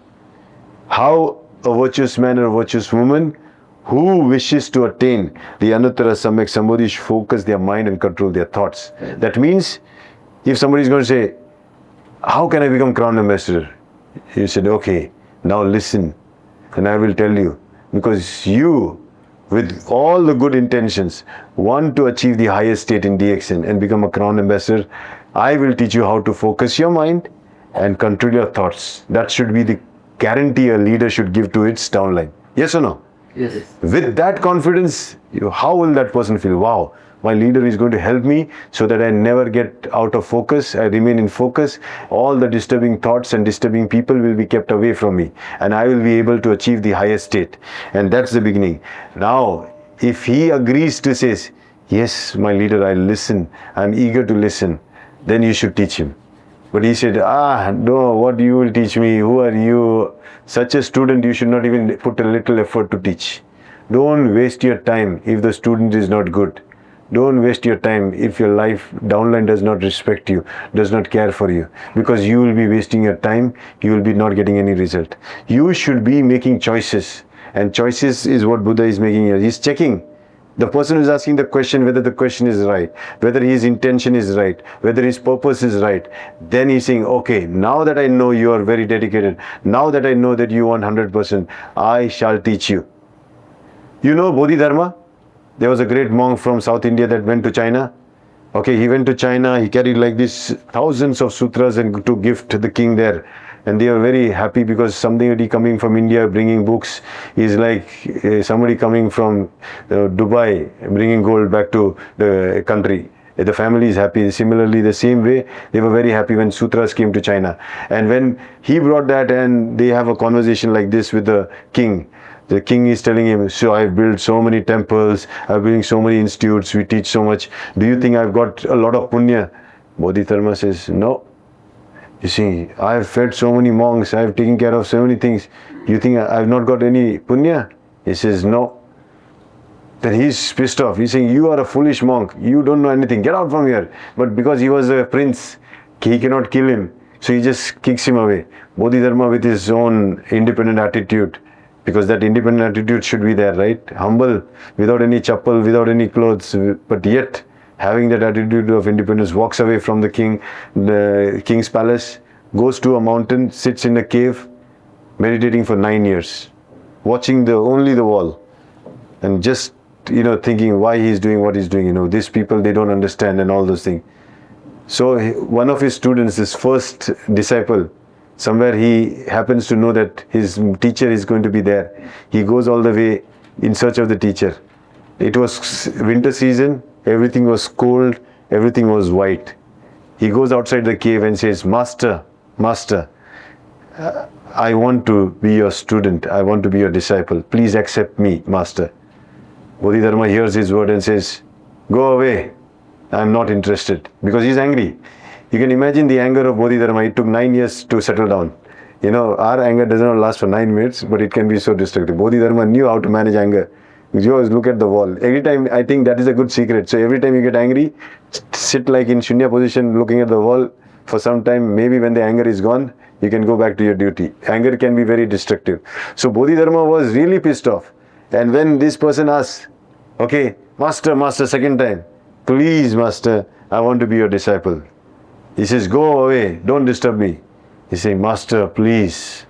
how a virtuous man or a virtuous woman who wishes to attain the Anuttara Samyak Sambodhi should focus their mind and control their thoughts. That means, if somebody is going to say, how can I become Crown Ambassador? You said, okay, now listen, and I will tell you, because you, with all the good intentions, want to achieve the highest state in DXN and become a Crown Ambassador. I will teach you how to focus your mind and control your thoughts. That should be the guarantee a leader should give to its downline. Yes or no? Yes. With that confidence, how will that person feel? Wow, my leader is going to help me so that I never get out of focus, I remain in focus. All the disturbing thoughts and disturbing people will be kept away from me, and I will be able to achieve the highest state. And that's the beginning. Now, if he agrees to say, yes, my leader, I'll listen, I'm eager to listen, then you should teach him. But he said, no, what you will teach me? Who are you? Such a student, you should not even put a little effort to teach. Don't waste your time if the student is not good. Don't waste your time if your life downline does not respect you, does not care for you, because you will be wasting your time, you will be not getting any result. You should be making choices, and choices is what Buddha is making here. He's checking the person who is asking the question, whether the question is right, whether his intention is right, whether his purpose is right. Then he's saying, okay, now that I know you are very dedicated, now that I know that you want 100%, I shall teach you. You know Bodhidharma? There was a great monk from South India that went to China. Okay, he went to China, he carried like this thousands of sutras and to gift to the king there. And they were very happy because somebody coming from India bringing books is like somebody coming from Dubai bringing gold back to the country. The family is happy. Similarly, the same way, they were very happy when sutras came to China. And when he brought that and they have a conversation like this with the king, the king is telling him, so I've built so many temples, I've built so many institutes, we teach so much. Do you think I've got a lot of punya? Bodhidharma says, no. You see, I've fed so many monks, I've taken care of so many things. You think I've not got any punya? He says, no. Then he's pissed off. He's saying, you are a foolish monk, you don't know anything, get out from here. But because he was a prince, he cannot kill him. So he just kicks him away. Bodhidharma with his own independent attitude, because that independent attitude should be there, right? Humble, without any chappal, without any clothes, but yet having that attitude of independence, walks away from the king's palace, goes to a mountain, sits in a cave, meditating for 9 years. watching only the wall, and just thinking why he's doing what he's doing. These people, they don't understand and all those things. So one of his students, his first disciple, somewhere he happens to know that his teacher is going to be there. He goes all the way in search of the teacher. It was winter season, everything was cold, everything was white. He goes outside the cave and says, Master, I want to be your student, I want to be your disciple. Please accept me, Master. Bodhidharma hears his word and says, go away, I am not interested, because he's angry. You can imagine the anger of Bodhidharma. It took 9 years to settle down. Our anger does not last for 9 minutes, but it can be so destructive. Bodhidharma knew how to manage anger. You always look at the wall. Every time, I think that is a good secret. So every time you get angry, sit like in Shunya position, looking at the wall for some time. Maybe when the anger is gone, you can go back to your duty. Anger can be very destructive. So Bodhidharma was really pissed off. And when this person asks, okay, Master, second time, please, Master, I want to be your disciple. He says, go away, don't disturb me. He's saying, Master, please.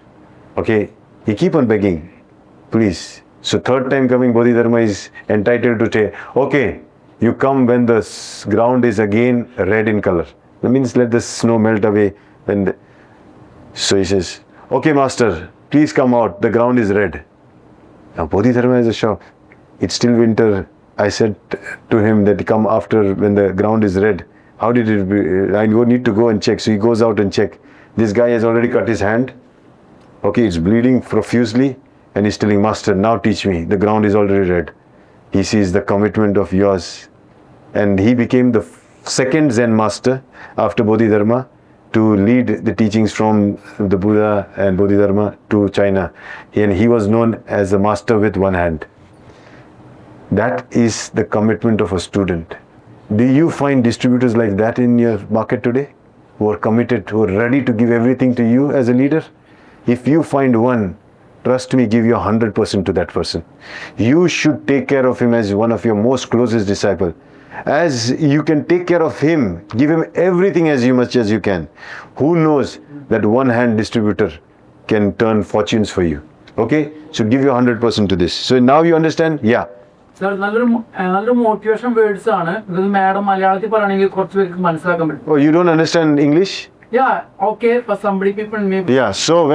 Okay, he keep on begging, please. So third time coming, Bodhidharma is entitled to say, okay, you come when the ground is again red in color. That means let the snow melt away. So he says, okay, Master, please come out, the ground is red. Now Bodhidharma is a shock. It's still winter. I said to him that come after when the ground is red. How did it be? I need to go and check. So he goes out and check. This guy has already cut his hand. Okay, it's bleeding profusely. And he's telling, Master, now teach me. The ground is already red. He sees the commitment of yours. And he became the second Zen master after Bodhidharma to lead the teachings from the Buddha and Bodhidharma to China. And he was known as a master with one hand. That is the commitment of a student. Do you find distributors like that in your market today? Who are committed, who are ready to give everything to you as a leader? If you find one, trust me, give your 100% to that person. You should take care of him as one of your most closest disciples. As you can take care of him, give him everything as much as you can. Who knows that one hand distributor can turn fortunes for you? Okay? So give your 100% to this. So now you understand? Yeah. Sir, another motivation words are because madam Malayalathi parayanengil korchu pekku manasilakan pattum. Oh, you don't understand English? Yeah, okay, for somebody people maybe. Yeah, so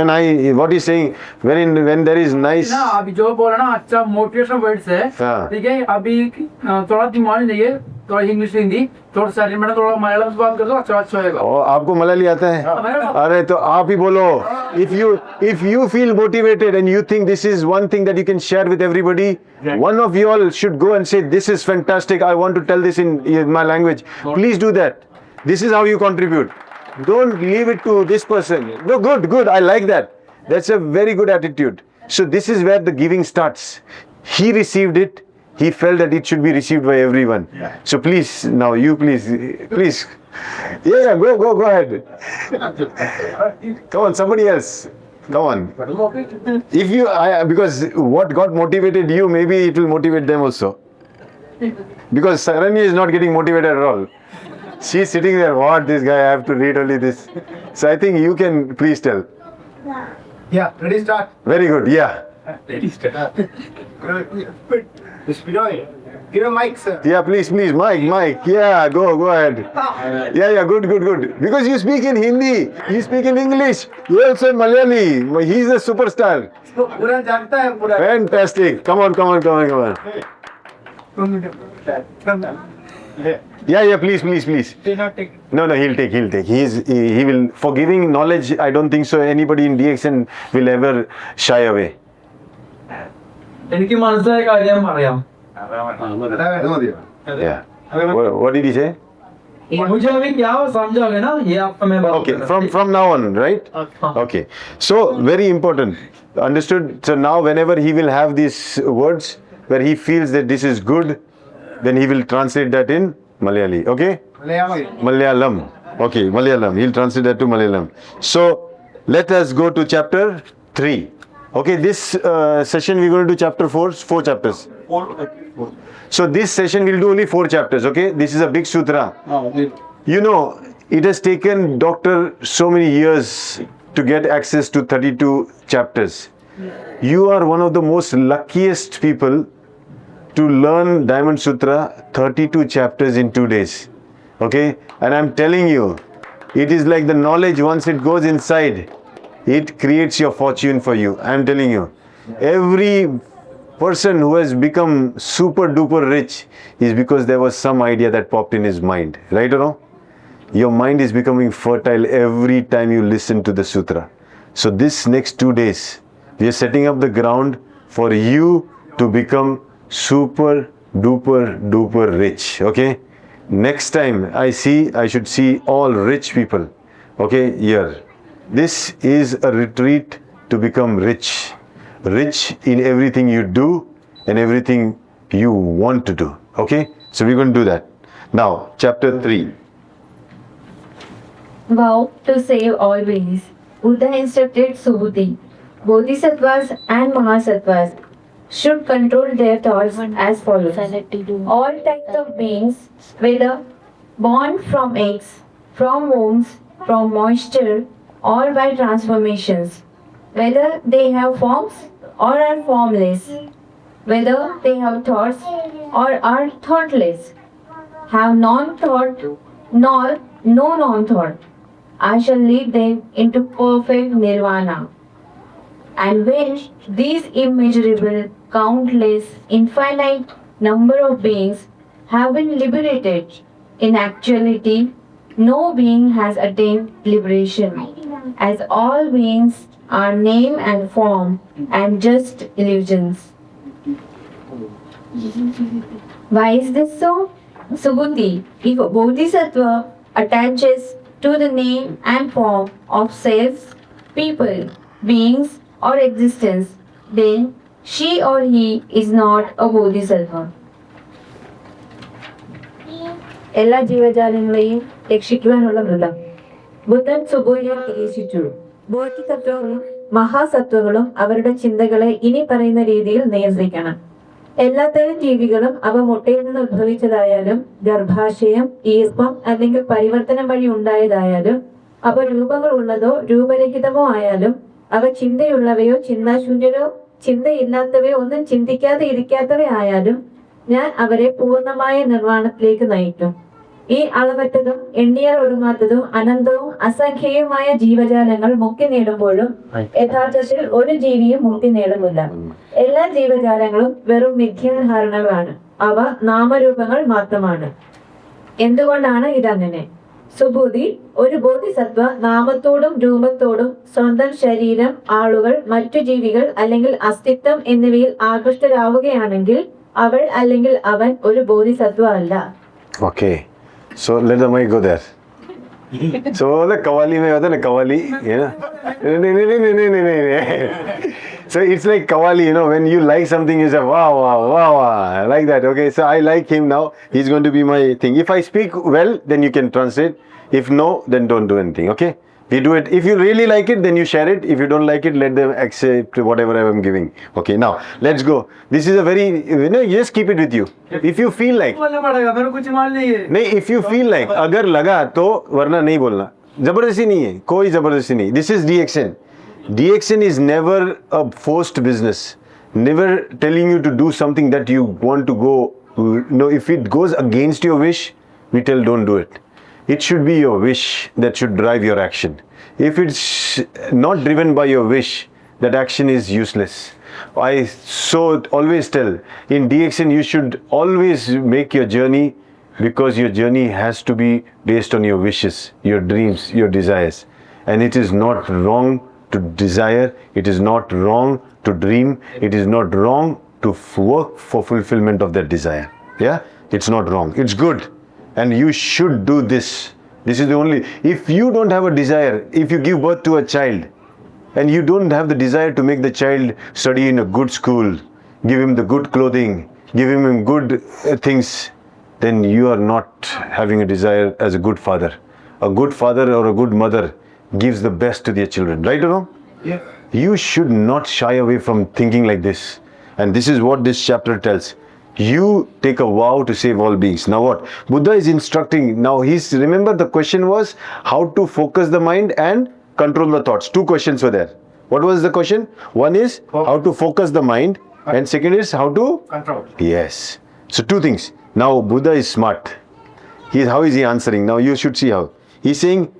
what he's saying, when there is nice... ना अभी जो बोला ना अच्छा motivation words है, ठीक है अभी थोड़ा दिमाग नहीं थोड़ा इंग्लिश हिंदी थोड़ा सारी मैंने थोड़ा मलयालम से बात कर दो अच्छा होएगा। आपको मलयाली आता है? अरे तो आप ही बोलो. If you feel motivated and you think this is one thing that you can share with everybody, one of you all should go and say, this is fantastic, I want to tell this in my language. Please do that. This is how you contribute. Don't leave it to this person. No, good. I like that. That's a very good attitude. So this is where the giving starts. He received it. He felt that it should be received by everyone. Yeah. So please, now you please. Yeah, go ahead. Come on, somebody else. Come on. If you, because what got motivated you, maybe it will motivate them also. Because Saranya is not getting motivated at all. She's sitting there, what, this guy, I have to read only this. So I think you can please tell. Yeah, ready, start. Very good, yeah. Ready, start. Give a mic, sir. Yeah, please, mic. Yeah, go ahead. Yeah, good. Because you speak in Hindi, you speak in English, you also in Malayali. He's a superstar. Fantastic. Come on. Yeah, please. No, he'll take. He will, for giving knowledge, I don't think so anybody in DXN will ever shy away. എനിക്ക് മനസ്സിലായ കാര്യം പറയാം. Yeah. What did he say? मुझे अभी क्या समझोगे ना ये आपको मैं बात Okay, from now on, right? Okay. So very important. Understood? So now whenever he will have these words where he feels that this is good, then he will translate that in Malayali. Okay? Malayalam. Okay, Malayalam. He'll translate that to Malayalam. So let us go to chapter 3. Okay, this session we're going to do chapter 4 chapters. So this session we'll do only 4 chapters. Okay, this is a big sutra. You know, it has taken Doctor so many years to get access to 32 chapters. You are one of the most luckiest people to learn Diamond Sutra 32 chapters in 2 days. Okay? And I'm telling you, it is like the knowledge, once it goes inside, it creates your fortune for you. I'm telling you. Every person who has become super duper rich is because there was some idea that popped in his mind. Right or no? Your mind is becoming fertile every time you listen to the sutra. So this next 2 days, we are setting up the ground for you to become super duper duper rich. Okay? Next time I should see all rich people. Okay? Here. This is a retreat to become rich. Rich in everything you do and everything you want to do. Okay? So we're going to do that. Now, chapter 3. Vow to save always. Buddha instructed Subhuti. Bodhisattvas and Mahasattvas should control their thoughts as follows. All types of beings, whether born from eggs, from wombs, from moisture, or by transformations, whether they have forms or are formless, whether they have thoughts or are thoughtless, have non-thought nor no non-thought, I shall lead them into perfect nirvana. And when these immeasurable, countless, infinite number of beings have been liberated, in actuality, no being has attained liberation, as all beings are name and form and just illusions. Why is this so? Subhuti, if a bodhisattva attaches to the name and form of selves, people, beings, or existence, then she or he is not a bodhisattva. എല്ലാ ജീവജാലങ്ങളെയും രക്ഷിക്കുവാനുള്ള വ്രതം. ബുദ്ധൻ സുബോധിയെ നിരീക്ഷിച്ചു. ബോധിസത്വങ്ങളും മഹാസത്വങ്ങളും അവരുടെ ചിന്തകളെ ഇനി പറയുന്ന രീതിയിൽ നിയന്ത്രിക്കണം. എല്ലാത്തരം ജീവികളും അവ മുട്ടയിൽ നിന്ന് ഉദ്ഭവിച്ചതായാലും ഗർഭാശയം, ഈർപ്പം അല്ലെങ്കിൽ പരിവർത്തനം വഴി ഉണ്ടായതായാലും അവ രൂപങ്ങൾ ഉള്ളതോ രൂപരഹിതമോ ആയാലും അവ ചിന്തയുള്ളവയോ ചിന്താശൂന്യരോ ചിന്തയില്ലാത്തവയോ ഒന്നും ചിന്തിക്കാതെ ഇരിക്കാത്തവ ആയാലും ഞാൻ അവരെ പൂർണ്ണമായ നിർവ്വാണത്തിലേക്ക് നയിക്കും. ഈ അളവറ്റതും എണ്ണിയാൽ ഒടുങ്ങാത്തതും അനന്തവും അസംഖ്യവുമായ ജീവജാലങ്ങൾ മുക്തി നേടുമ്പോഴും യഥാർത്ഥത്തിൽ ഒരു ജീവിയും മുക്തി നേടുന്നില്ല. എല്ലാ ജീവജാലങ്ങളും വെറും മിഥ്യാധാരണകളാണ്. അവ നാമരൂപങ്ങൾ മാത്രമാണ്. എന്തുകൊണ്ടാണ് ഇതങ്ങനെ? സുബുദ്ധി, ഒരു ബോധിസത്വ നാമത്തോടും രൂപത്തോടും സ്വന്തം ശരീരം, ആളുകൾ, മറ്റു ജീവികൾ അല്ലെങ്കിൽ അസ്തിത്വം എന്നിവയിൽ ആകൃഷ്ടരാവുകയാണെങ്കിൽ അവൾ അല്ലെങ്കിൽ അവൻ ഒരു ബോധിസത്വ അല്ല. Okay. So let the mic go there. So the kawali mein hota na kawali, yeah. So it's like kawali, when you like something you say wow wow wow wow, like that. Okay, so I like him now. He's going to be my thing. If I speak well, then you can translate. If no, then don't do anything. Okay. We do it. If you really like it, then you share it. If you don't like it, let them accept whatever I am giving. Okay, now let's go. This is a very, you just keep it with you. If you feel like, नहीं, if you feel like, अगर लगा तो वरना नहीं बोलना. जबरदस्ती नहीं है, कोई जबरदस्ती नहीं. This is DXN. DXN is never a forced business. Never telling you to do something that you want to go. No, if it goes against your wish, we tell don't do it. It should be your wish that should drive your action. If it's not driven by your wish, that action is useless. I always tell, in DXN you should always make your journey, because your journey has to be based on your wishes, your dreams, your desires. And it is not wrong to desire, it is not wrong to dream, it is not wrong to work for fulfillment of that desire. Yeah? It's not wrong. It's good. And you should do this. This is the only, if you don't have a desire, if you give birth to a child and you don't have the desire to make the child study in a good school, give him the good clothing, give him good things, then you are not having a desire as a good father. A good father or a good mother gives the best to their children, right or no? Yeah. You should not shy away from thinking like this. And this is what this chapter tells. You take a vow to save all beings. Now what? Buddha is instructing. Now remember the question was how to focus the mind and control the thoughts. 2 questions were there. What was the question? One is how to focus the mind, and second is how to Control. Yes. So two things. Now Buddha is smart. How is he answering? Now you should see how. He's saying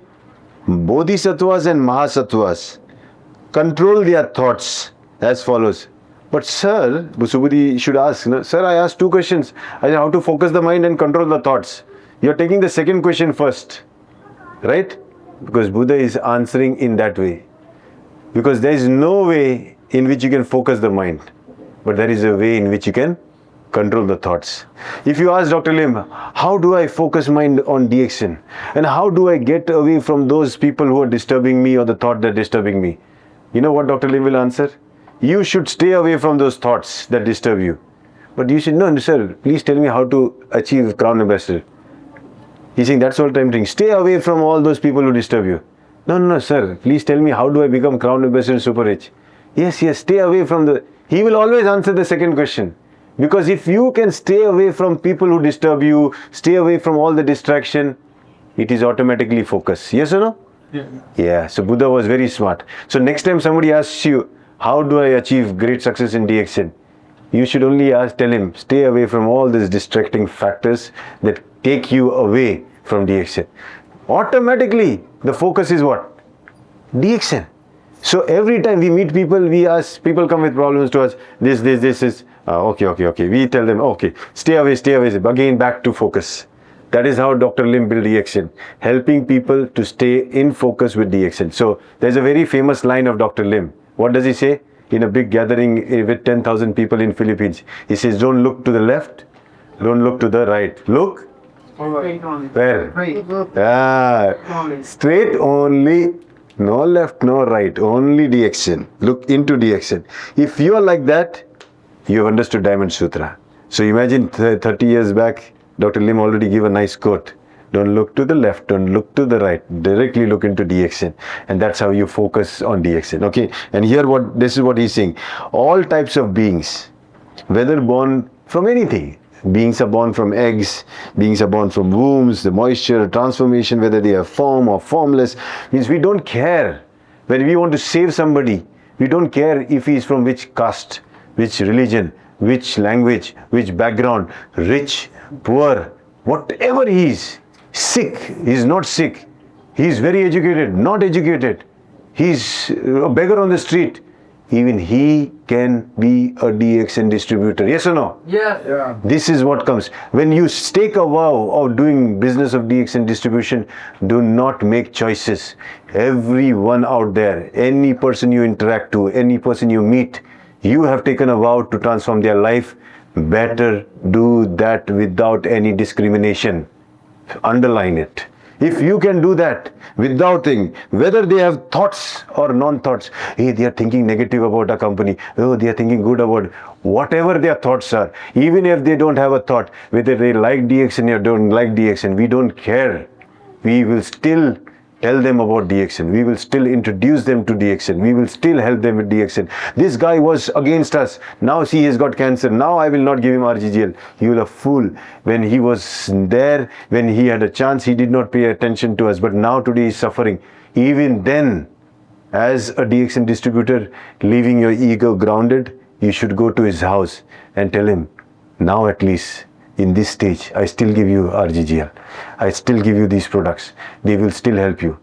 Bodhisattvas and Mahasattvas control their thoughts as follows. But sir, Subudhi should ask, no? Sir, I asked two questions. I said how to focus the mind and control the thoughts. You're taking the second question first. Right? Because Buddha is answering in that way. Because there is no way in which you can focus the mind. But there is a way in which you can control the thoughts. If you ask Dr. Lim, how do I focus mind on DXN? And how do I get away from those people who are disturbing me or the thought that are disturbing me? You know what Dr. Lim will answer? You should stay away from those thoughts that disturb you. But you should, no, sir, please tell me how to achieve Crown Ambassador. He's saying that's what I'm doing. Stay away from all those people who disturb you. No, sir, please tell me how do I become Crown Ambassador Super Rich? Yes, stay away from the... He will always answer the second question. Because if you can stay away from people who disturb you, stay away from all the distraction, it is automatically focus. Yes or no? Yeah. So Buddha was very smart. So next time somebody asks you, how do I achieve great success in DXN? You should only tell him, stay away from all these distracting factors that take you away from DXN. Automatically, the focus is what? DXN. So every time we meet people, we ask, people come with problems to us, this is, okay. We tell them, okay, stay away, again back to focus. That is how Dr. Lim built DXN, helping people to stay in focus with DXN. So there's a very famous line of Dr. Lim. What does he say? In a big gathering with 10,000 people in Philippines, he says, don't look to the left, don't look to the right. Look where? Straight only. No left, no right, only DXN. Look into DXN. If you are like that, you have understood Diamond Sutra. So imagine 30 years back, Dr. Lim already gave a nice quote. Don't look to the left, don't look to the right. Directly look into DXN. And that's how you focus on DXN. Okay. And here this is what he's saying. All types of beings, whether born from anything, beings are born from eggs, beings are born from wombs, the moisture, transformation, whether they are form or formless, means we don't care. When we want to save somebody, we don't care if he is from which caste, which religion, which language, which background, rich, poor, whatever he is, sick, he is not sick, he is very educated, not educated, he is a beggar on the street. Even he can be a DXN distributor. Yes or no? Yeah. This is what comes. When you take a vow of doing business of DXN distribution, do not make choices. Everyone out there, any person you interact to, any person you meet, you have taken a vow to transform their life. Better do that without any discrimination. Underline it. If you can do that without thinking, whether they have thoughts or non-thoughts, hey, they are thinking negative about a company, oh, they are thinking good about whatever their thoughts are, even if they don't have a thought, whether they like DXN or don't like DXN, we don't care. We will still tell them about DXN. We will still introduce them to DXN. We will still help them with DXN. This guy was against us. Now see, he's got cancer. Now I will not give him RGGL. He was a fool. When he was there, when he had a chance, he did not pay attention to us. But now today he's suffering. Even then, as a DXN distributor, leaving your ego grounded, you should go to his house and tell him, now at least, in this stage, I still give you RGGL. I still give you these products. They will still help you.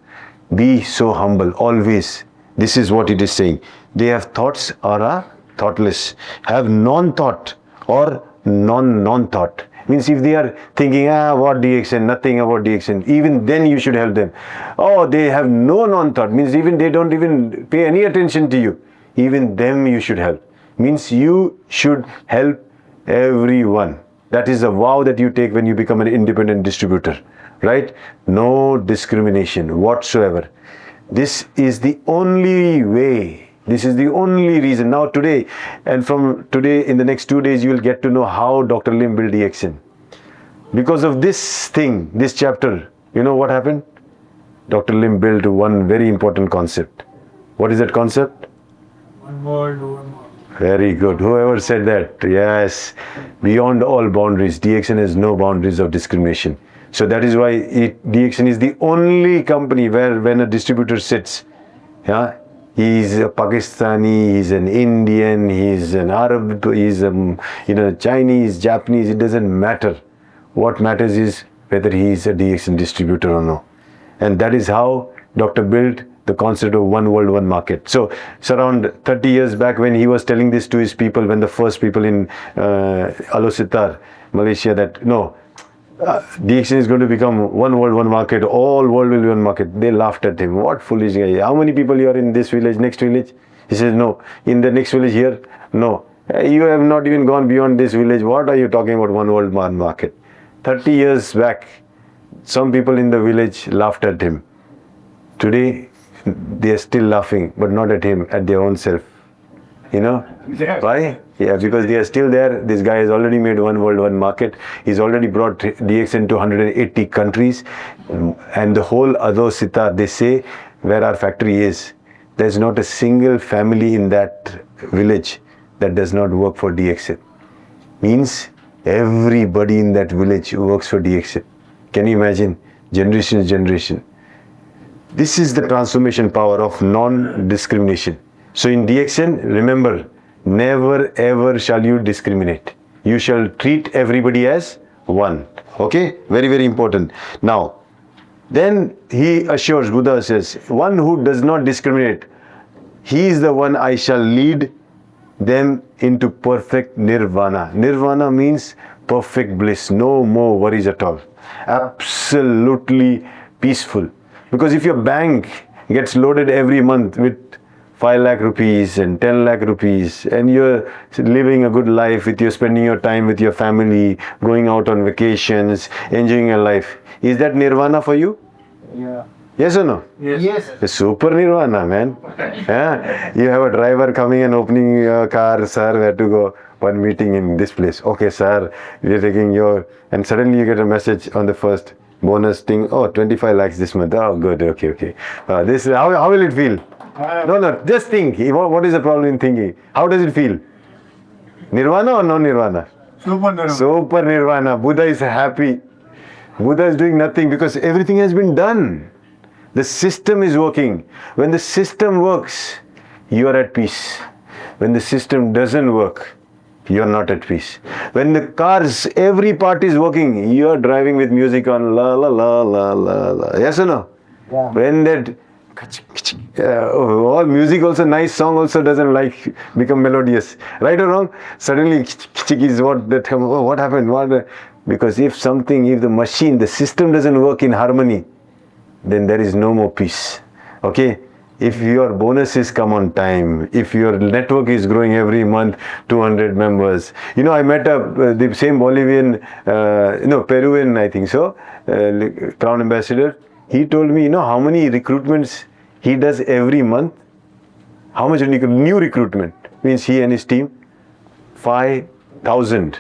Be so humble, always. This is what it is saying. They have thoughts or are thoughtless. Have non-thought or non-thought. Means if they are thinking, what DXN, nothing about DXN, even then you should help them. Oh, they have no non-thought. Means even they don't even pay any attention to you. Even them you should help. Means you should help everyone. That is a vow that you take when you become an independent distributor, right? No discrimination whatsoever. This is the only way. This is the only reason. Now today, and from today, in the next 2 days, you will get to know how Dr. Lim built DXN. Because of this thing, this chapter, you know what happened? Dr. Lim built one very important concept. What is that concept? One world, one world. Very good. Whoever said that, yes. Beyond all boundaries, DXN has no boundaries of discrimination. So that is why DXN is the only company where when a distributor sits, He's a Pakistani, he's an Indian, he's an Arab, he's a Chinese, Japanese, it doesn't matter. What matters is whether he is a DXN distributor or no. And that is how Dr. built the concept of one world, one market. So it's around 30 years back when he was telling this to his people, when the first people in Alositar, Malaysia, that no, DXN is going to become one world, one market, all world will be one market. They laughed at him. What foolish guy. How many people you are in this village, next village? He says, no. In the next village here? No. You have not even gone beyond this village. What are you talking about one world, one market? 30 years back, some people in the village laughed at him. Today, they are still laughing, but not at him, at their own self. You know? Yes. Why? Yeah, because they are still there. This guy has already made one world, one market. He's already brought DXN to 180 countries. And the whole Adosita, they say, where our factory is, there's not a single family in that village that does not work for DXN. Means everybody in that village works for DXN. Can you imagine? Generation to generation. This is the transformation power of non-discrimination. So in DXN, remember, never ever shall you discriminate. You shall treat everybody as one. Okay? Very, very important. Now, then he assures, Buddha says, one who does not discriminate, he is the one I shall lead them into perfect nirvana. Nirvana means perfect bliss. No more worries at all. Absolutely peaceful. Because if your bank gets loaded every month with 5 lakh rupees and 10 lakh rupees and you're living a good life with you, spending your time with your family, going out on vacations, enjoying your life, is that nirvana for you? Yeah. Yes or no? Yes. It's super nirvana, man. Yeah? You have a driver coming and opening your car, sir, where to go? One meeting in this place. Okay, sir, we're taking your... And suddenly you get a message on the first bonus thing. Oh, 25 lakhs this month. Oh, good. Okay. This how will it feel? No. Just think. What is the problem in thinking? How does it feel? Nirvana or non-nirvana? Super nirvana. Super nirvana. Buddha is happy. Buddha is doing nothing because everything has been done. The system is working. When the system works, you are at peace. When the system doesn't work, you are not at peace. When the cars, every part is working, you are driving with music on, la la la la la la. Yes or no? Yeah. When that all music also, nice song also doesn't become melodious. Right or wrong? Suddenly is what happened? Because if the machine, the system doesn't work in harmony, then there is no more peace. Okay? If your bonuses come on time, if your network is growing every month, 200 members. You know, I met the same Bolivian, Peruvian, I think so, Crown Ambassador. He told me, how many recruitments he does every month? How much new recruitment? Means he and his team? 5,000.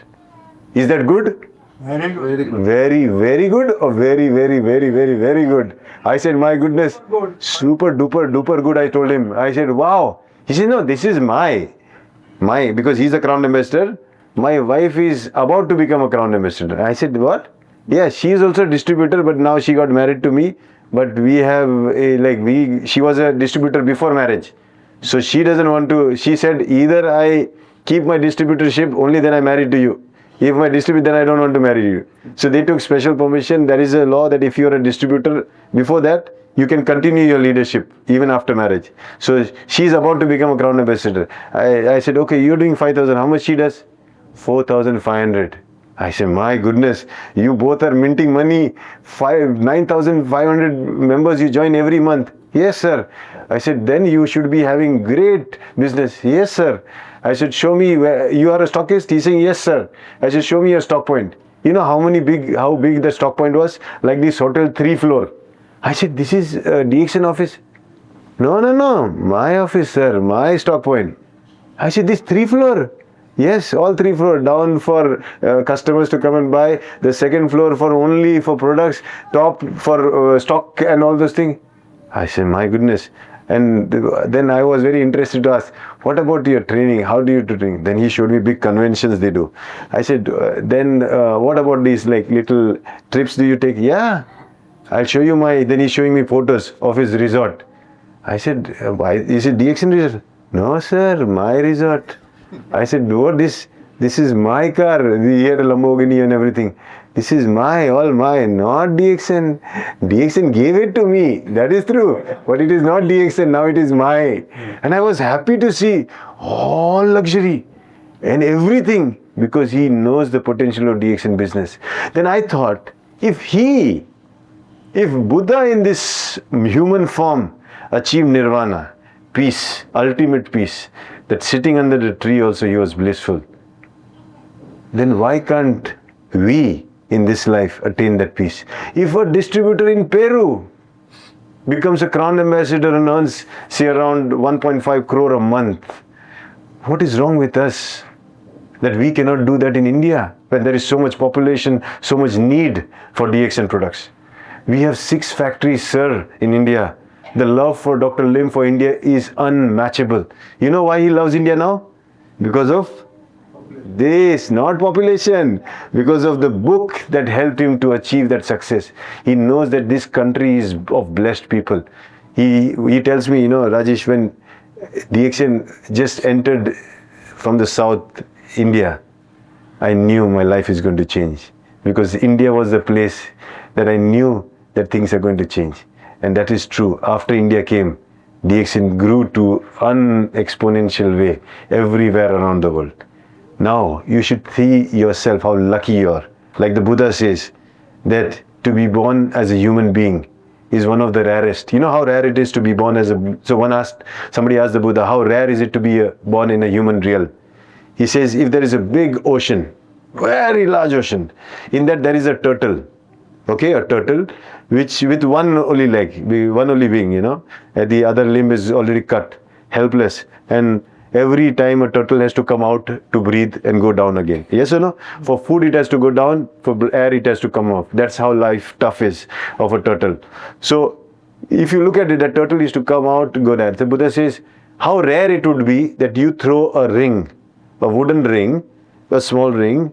Is that good? Very good. Very, very good or very, very, very, very, very good? I said, my goodness, super duper duper good, I told him. I said, wow. He said, no, this is my, because he's a Crown Ambassador. My wife is about to become a Crown Ambassador. I said, what? Yeah, she is also a distributor, but now she got married to me. But we have, she was a distributor before marriage. So she doesn't want to, she said, either I keep my distributorship, only then I married to you. If my distributor, then I don't want to marry you. So they took special permission. There is a law that if you are a distributor, before that, you can continue your leadership even after marriage. So she's about to become a Crown Ambassador. I said, okay, you're doing 5,000. How much she does? 4,500. I said, my goodness, you both are minting money. 9,500 members you join every month. Yes, sir. I said, then you should be having great business. Yes, sir. I said, show me where you are a stockist. He's saying, yes, sir. I said, show me your stock point. You know how big the stock point was? Like this hotel 3 floor. I said, this is a DXN office. No. My office, sir. My stock point. I said, this 3 floor. Yes, all 3 floors. Down for customers to come and buy. The second floor only for products. Top for stock and all those things. I said, my goodness. And then I was very interested to ask, what about your training? How do you train? Then he showed me big conventions they do. I said, then what about these little trips do you take? Yeah, I'll show you then he's showing me photos of his resort. I said, is it DXN resort? No, sir, my resort. I said, what this is my car. He had a Lamborghini and everything. This is all mine, not DXN. DXN gave it to me. That is true. But it is not DXN. Now it is my. And I was happy to see all luxury and everything because he knows the potential of DXN business. Then I thought, if Buddha in this human form achieved nirvana, peace, ultimate peace, that sitting under the tree also he was blissful, then why can't we in this life attain that peace? If a distributor in Peru becomes a crown ambassador and earns, say, around 1.5 crore a month, what is wrong with us that we cannot do that in India when there is so much population, so much need for DXN products? We have 6 factories, sir, in India. The love for Dr. Lim for India is unmatchable. You know why he loves India now? Because of this, not population, because of the book that helped him to achieve that success. He knows that this country is of blessed people. He tells me, Rajesh, when DXN just entered from the South India, I knew my life is going to change because India was the place that I knew that things are going to change. And that is true. After India came, DXN grew to an exponential way everywhere around the world. Now, you should see yourself how lucky you are. Like the Buddha says, that to be born as a human being is one of the rarest. You know how rare it is to be born as a... So somebody asked the Buddha, how rare is it to be born in a human realm? He says, if there is a big ocean, very large ocean, in that there is a turtle. Okay, a turtle which with one only leg, one only wing, and the other limb is already cut, helpless, and every time a turtle has to come out to breathe and go down again. Yes or no? For food it has to go down, for air it has to come up. That's how life tough is of a turtle. So if you look at it, the turtle is to come out, go down. The Buddha says, how rare it would be that you throw a ring, a wooden ring, a small ring,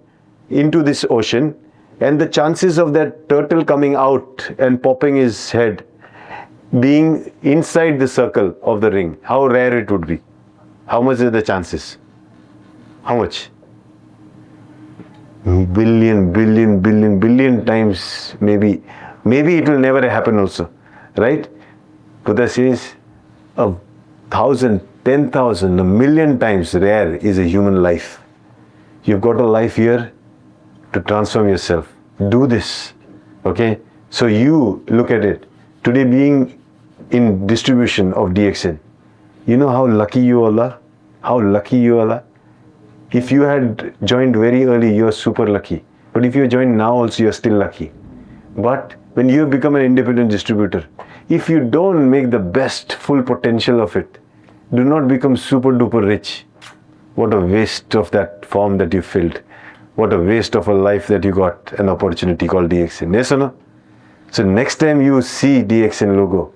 into this ocean, and the chances of that turtle coming out and popping his head being inside the circle of the ring, how rare it would be. How much are the chances? How much? Billion times maybe. Maybe it will never happen also. Right? Buddha says 1,000, 10,000, 1,000,000 times rare is a human life. You've got a life here to transform yourself. Do this. Okay? So you look at it. Today being in distribution of DXN, you know how lucky you all are? How lucky you all are? If you had joined very early, you're super lucky. But if you join now also, you're still lucky. But when you become an independent distributor, if you don't make the best full potential of it, do not become super duper rich. What a waste of that form that you filled. What a waste of a life that you got an opportunity called DXN. Yes or no? So next time you see DXN logo,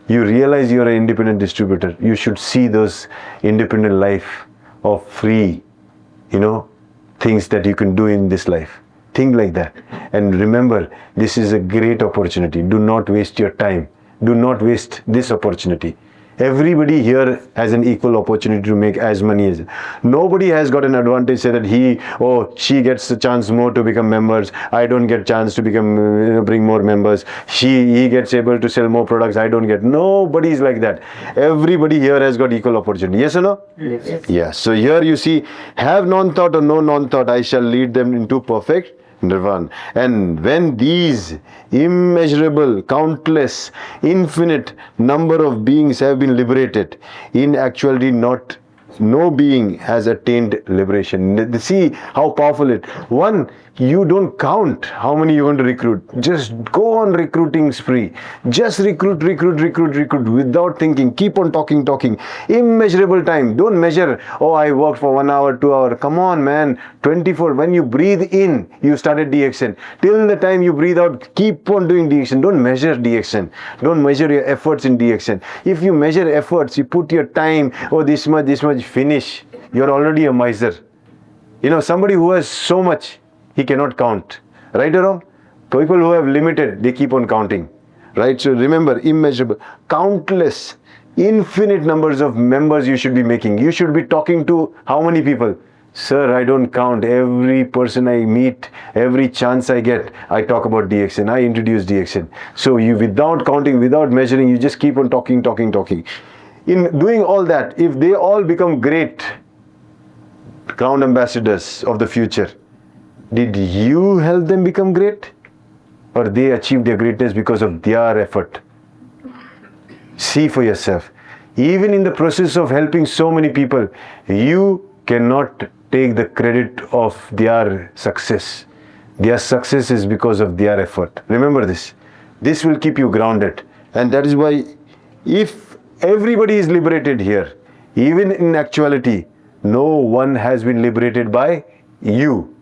you realize you're an independent distributor. You should see those independent life of free, things that you can do in this life. Think like that. And remember, this is a great opportunity. Do not waste your time. Do not waste this opportunity. Everybody here has an equal opportunity to make as money as. Nobody has got an advantage, say that he or she gets a chance more to become members. I don't get chance to become, bring more members. He gets able to sell more products. I don't get. Nobody is like that. Everybody here has got equal opportunity. Yes or no? Yes. Yes. So here you see, have non-thought or no non-thought, I shall lead them into perfect nirvana. And when these immeasurable, countless, infinite number of beings have been liberated, in actuality no being has attained liberation. See how powerful it. One, you don't count how many you want to recruit. Just go on recruiting spree. Just recruit without thinking. Keep on talking. Immeasurable time. Don't measure, I worked for 1 hour, 2 hours. Come on, man. 24. When you breathe in, you started DXN. Till the time you breathe out, keep on doing DXN. Don't measure DXN. Don't measure your efforts in DXN. If you measure efforts, you put your time, this much, finish. You're already a miser. Somebody who has so much, he cannot count. Right or wrong? People who have limited, they keep on counting. Right? So remember, immeasurable, countless, Infinite numbers of members you should be making. You should be talking to how many people? Sir, I don't count. Every person I meet, every chance I get, I talk about DXN. I introduce DXN. So you, without counting, without measuring, you just keep on talking. In doing all that, if they all become great crown ambassadors of the future, did you help them become great? Or they achieved their greatness because of their effort? See for yourself. Even in the process of helping so many people, you cannot take the credit of their success. Their success is because of their effort. Remember this. This will keep you grounded. And that is why if everybody is liberated here, even in actuality, no one has been liberated by you.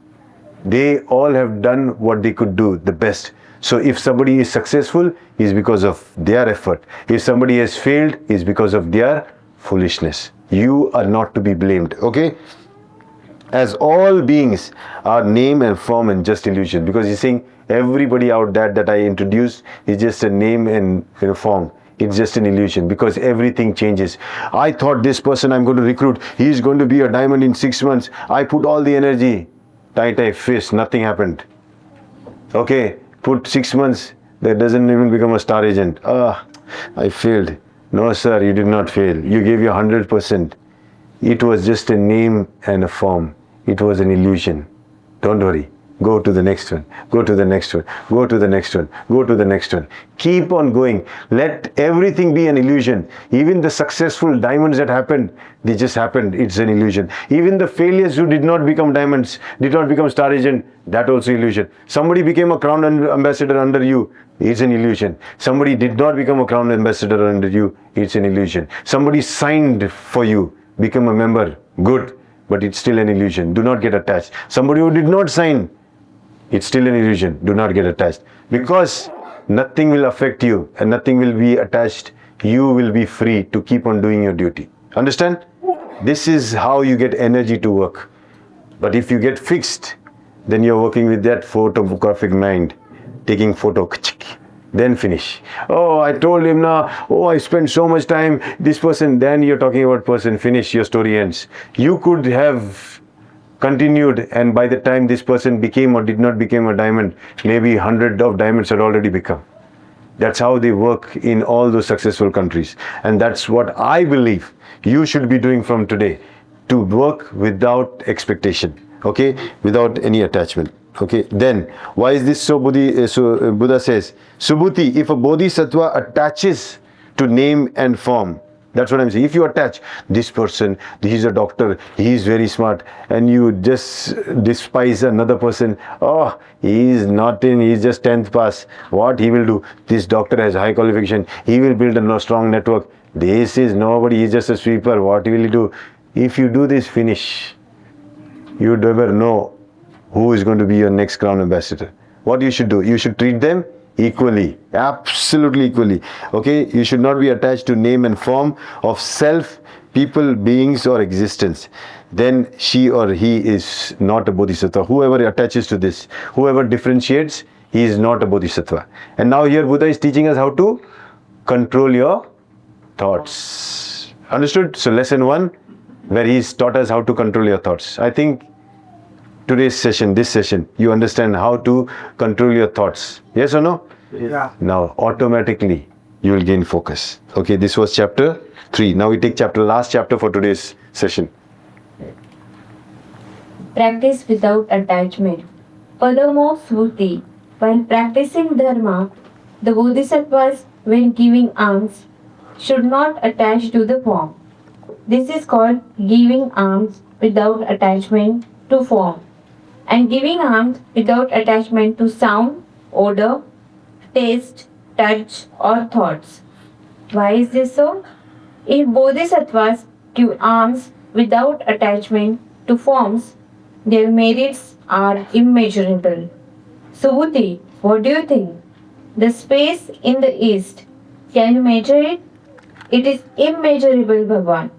They all have done what they could do the best. So if somebody is successful, it's because of their effort. If somebody has failed, it's because of their foolishness. You are not to be blamed, okay? As all beings are name and form and just illusion. Because he's saying everybody out there that I introduced is just a name and form. It's just an illusion because everything changes. I thought this person I'm going to recruit, he's going to be a diamond in 6 months. I put all the energy, tight fist, nothing happened. Okay, put 6 months, that doesn't even become a star agent. I failed. No sir, you did not fail. You gave your 100%. It was just a name and a form. It was an illusion. Don't worry. Go to the next one. Go to the next one. Go to the next one. Go to the next one. Keep on going. Let everything be an illusion. Even the successful diamonds that happened, they just happened. It's an illusion. Even the failures who did not become diamonds, did not become star agent, that also illusion. Somebody became a crown ambassador under you, it's an illusion. Somebody did not become a crown ambassador under you, it's an illusion. Somebody signed for you, become a member, good, but it's still an illusion. Do not get attached. Somebody who did not sign, it's still an illusion. Do not get attached. Because nothing will affect you and nothing will be attached. You will be free to keep on doing your duty. Understand? This is how you get energy to work. But if you get fixed, then you're working with that photographic mind, taking photo, then finish. Oh, I told him now, oh, I spent so much time, this person, then you're talking about person, finish, your story ends. You could have continued, and by the time this person became or did not become a diamond, maybe 100 of diamonds had already become. That's how they work in all those successful countries. And that's what I believe you should be doing from today, to work without expectation, okay, without any attachment. Okay, then why is this so? Buddha says, Subhuti, if a bodhisattva attaches to name and form, that's what I'm saying. If you attach this person, he's a doctor, he's very smart, and you just despise another person, oh, he's not in, he's just 10th pass. What he will do? This doctor has high qualification, he will build a strong network. This is nobody, he's just a sweeper. What will he do? If you do this, finish. You never know who is going to be your next crown ambassador. What you should do? You should treat them equally, absolutely equally. Okay, you should not be attached to name and form of self, people, beings, or existence. Then she or he is not a bodhisattva. Whoever attaches to this, whoever differentiates, he is not a bodhisattva. And now here Buddha is teaching us how to control your thoughts. Understood? So lesson 1, where he's taught us how to control your thoughts. I think today's session, this session, you understand how to control your thoughts. Yes or no? Yeah. Now, automatically, you will gain focus. Okay, this was chapter 3. Now we take last chapter for today's session. Practice without attachment. Furthermore, Svuti, while practicing Dharma, the Bodhisattvas, when giving alms, should not attach to the form. This is called giving alms without attachment to form, and giving alms without attachment to sound, odor, taste, touch, or thoughts. Why is this so? If Bodhisattvas give alms without attachment to forms, their merits are immeasurable. Subhuti, what do you think? The space in the east, can you measure it? It is immeasurable, Bhagavan.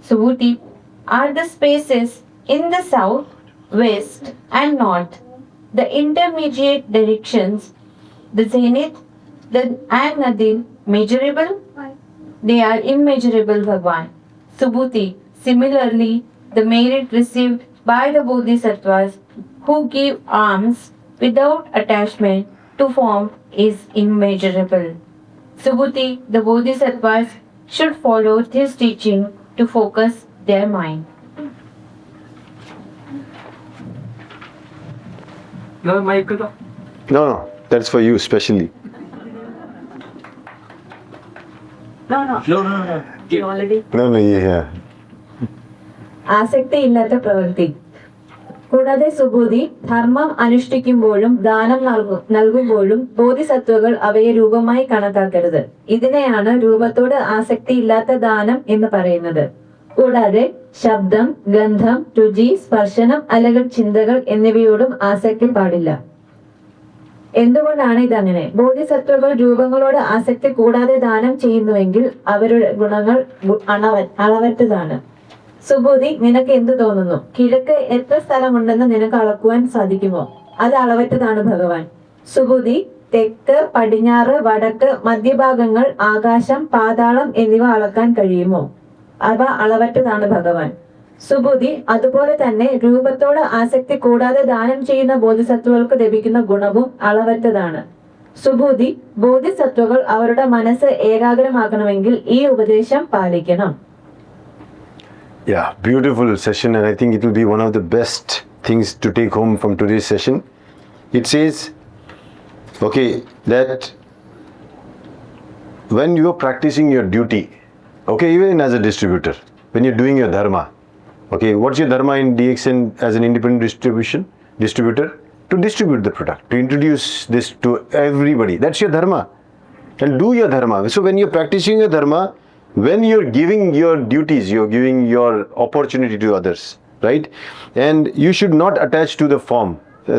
Subhuti, are the spaces in the south, west, and north, the intermediate directions, the zenith, and nadir, measurable? They are immeasurable, Bhagwan. Subhuti, similarly, the merit received by the Bodhisattvas who give alms without attachment to form is immeasurable. Subhuti, the Bodhisattvas should follow this teaching to focus their mind. No, mic ka to. No, that's for you specially. No. No, yeah. ആസക്തിയില്ലാത്ത പ്രവൃത്തി. കൂടാതെ സുബുദ്ധി ധർമ്മം അനുഷ്ഠിക്കുമ്പോഴും ദാനം നൽകുമ്പോഴും ബോധിസത്വകൾ അവയെ രൂപമായി കണക്കാക്കരുത്. ഇതിനെയാണ് രൂപത്തോട് ആസക്തിയില്ലാത്ത ദാനം എന്ന് പറയുന്നത്. കൂടാതെ ശബ്ദം, ഗന്ധം, രുചി, സ്പർശനം അല്ലെങ്കിൽ ചിന്തകൾ എന്നിവയോടും ആസക്തി പാടില്ല. എന്തുകൊണ്ടാണ് ഇതങ്ങനെ? ബോധിസത്വകൾ രൂപങ്ങളോട് ആസക്തി കൂടാതെ ദാനം ചെയ്യുന്നുവെങ്കിൽ അവരുടെ ഗുണങ്ങൾ അളവറ്റതാണ്. സുബുദ്ധി, നിനക്ക് എന്തു തോന്നുന്നു? കിഴക്ക് എത്ര സ്ഥലമുണ്ടെന്ന് നിനക്ക് അളക്കുവാൻ സാധിക്കുമോ? അത് അളവറ്റതാണ് ഭഗവാൻ. സുബുദ്ധി, തെക്ക്, പടിഞ്ഞാറ്, വടക്ക്, മധ്യഭാഗങ്ങൾ, ആകാശം, പാതാളം എന്നിവ അളക്കാൻ കഴിയുമോ? അവ അളവറ്റതാണ് ഭഗവാൻ. സുബുദ്ധി, അതുപോലെ തന്നെ രൂപത്തോട് ആസക്തി കൂടാതെ ദാനം ചെയ്യുന്ന ബോധിസത്വകൾക്ക് ലഭിക്കുന്ന ഗുണവും അളവറ്റതാണ്. സുബുദ്ധി, ബോധിസത്വകൾ അവരുടെ മനസ്സ് ഏകാഗ്രമാക്കണമെങ്കിൽ ഈ ഉപദേശം പാലിക്കണം. Yeah, beautiful session, and I think it will be one of the best things to take home from today's session. It says, okay, that when you are practicing your duty, okay, even as a distributor, when you're doing your dharma, okay, what's your dharma in DXN as an independent distributor? To distribute the product, to introduce this to everybody. That's your dharma. And do your dharma. So when you're practicing your dharma, when you're giving your duties, you're giving your opportunity to others, right? And you should not attach to the form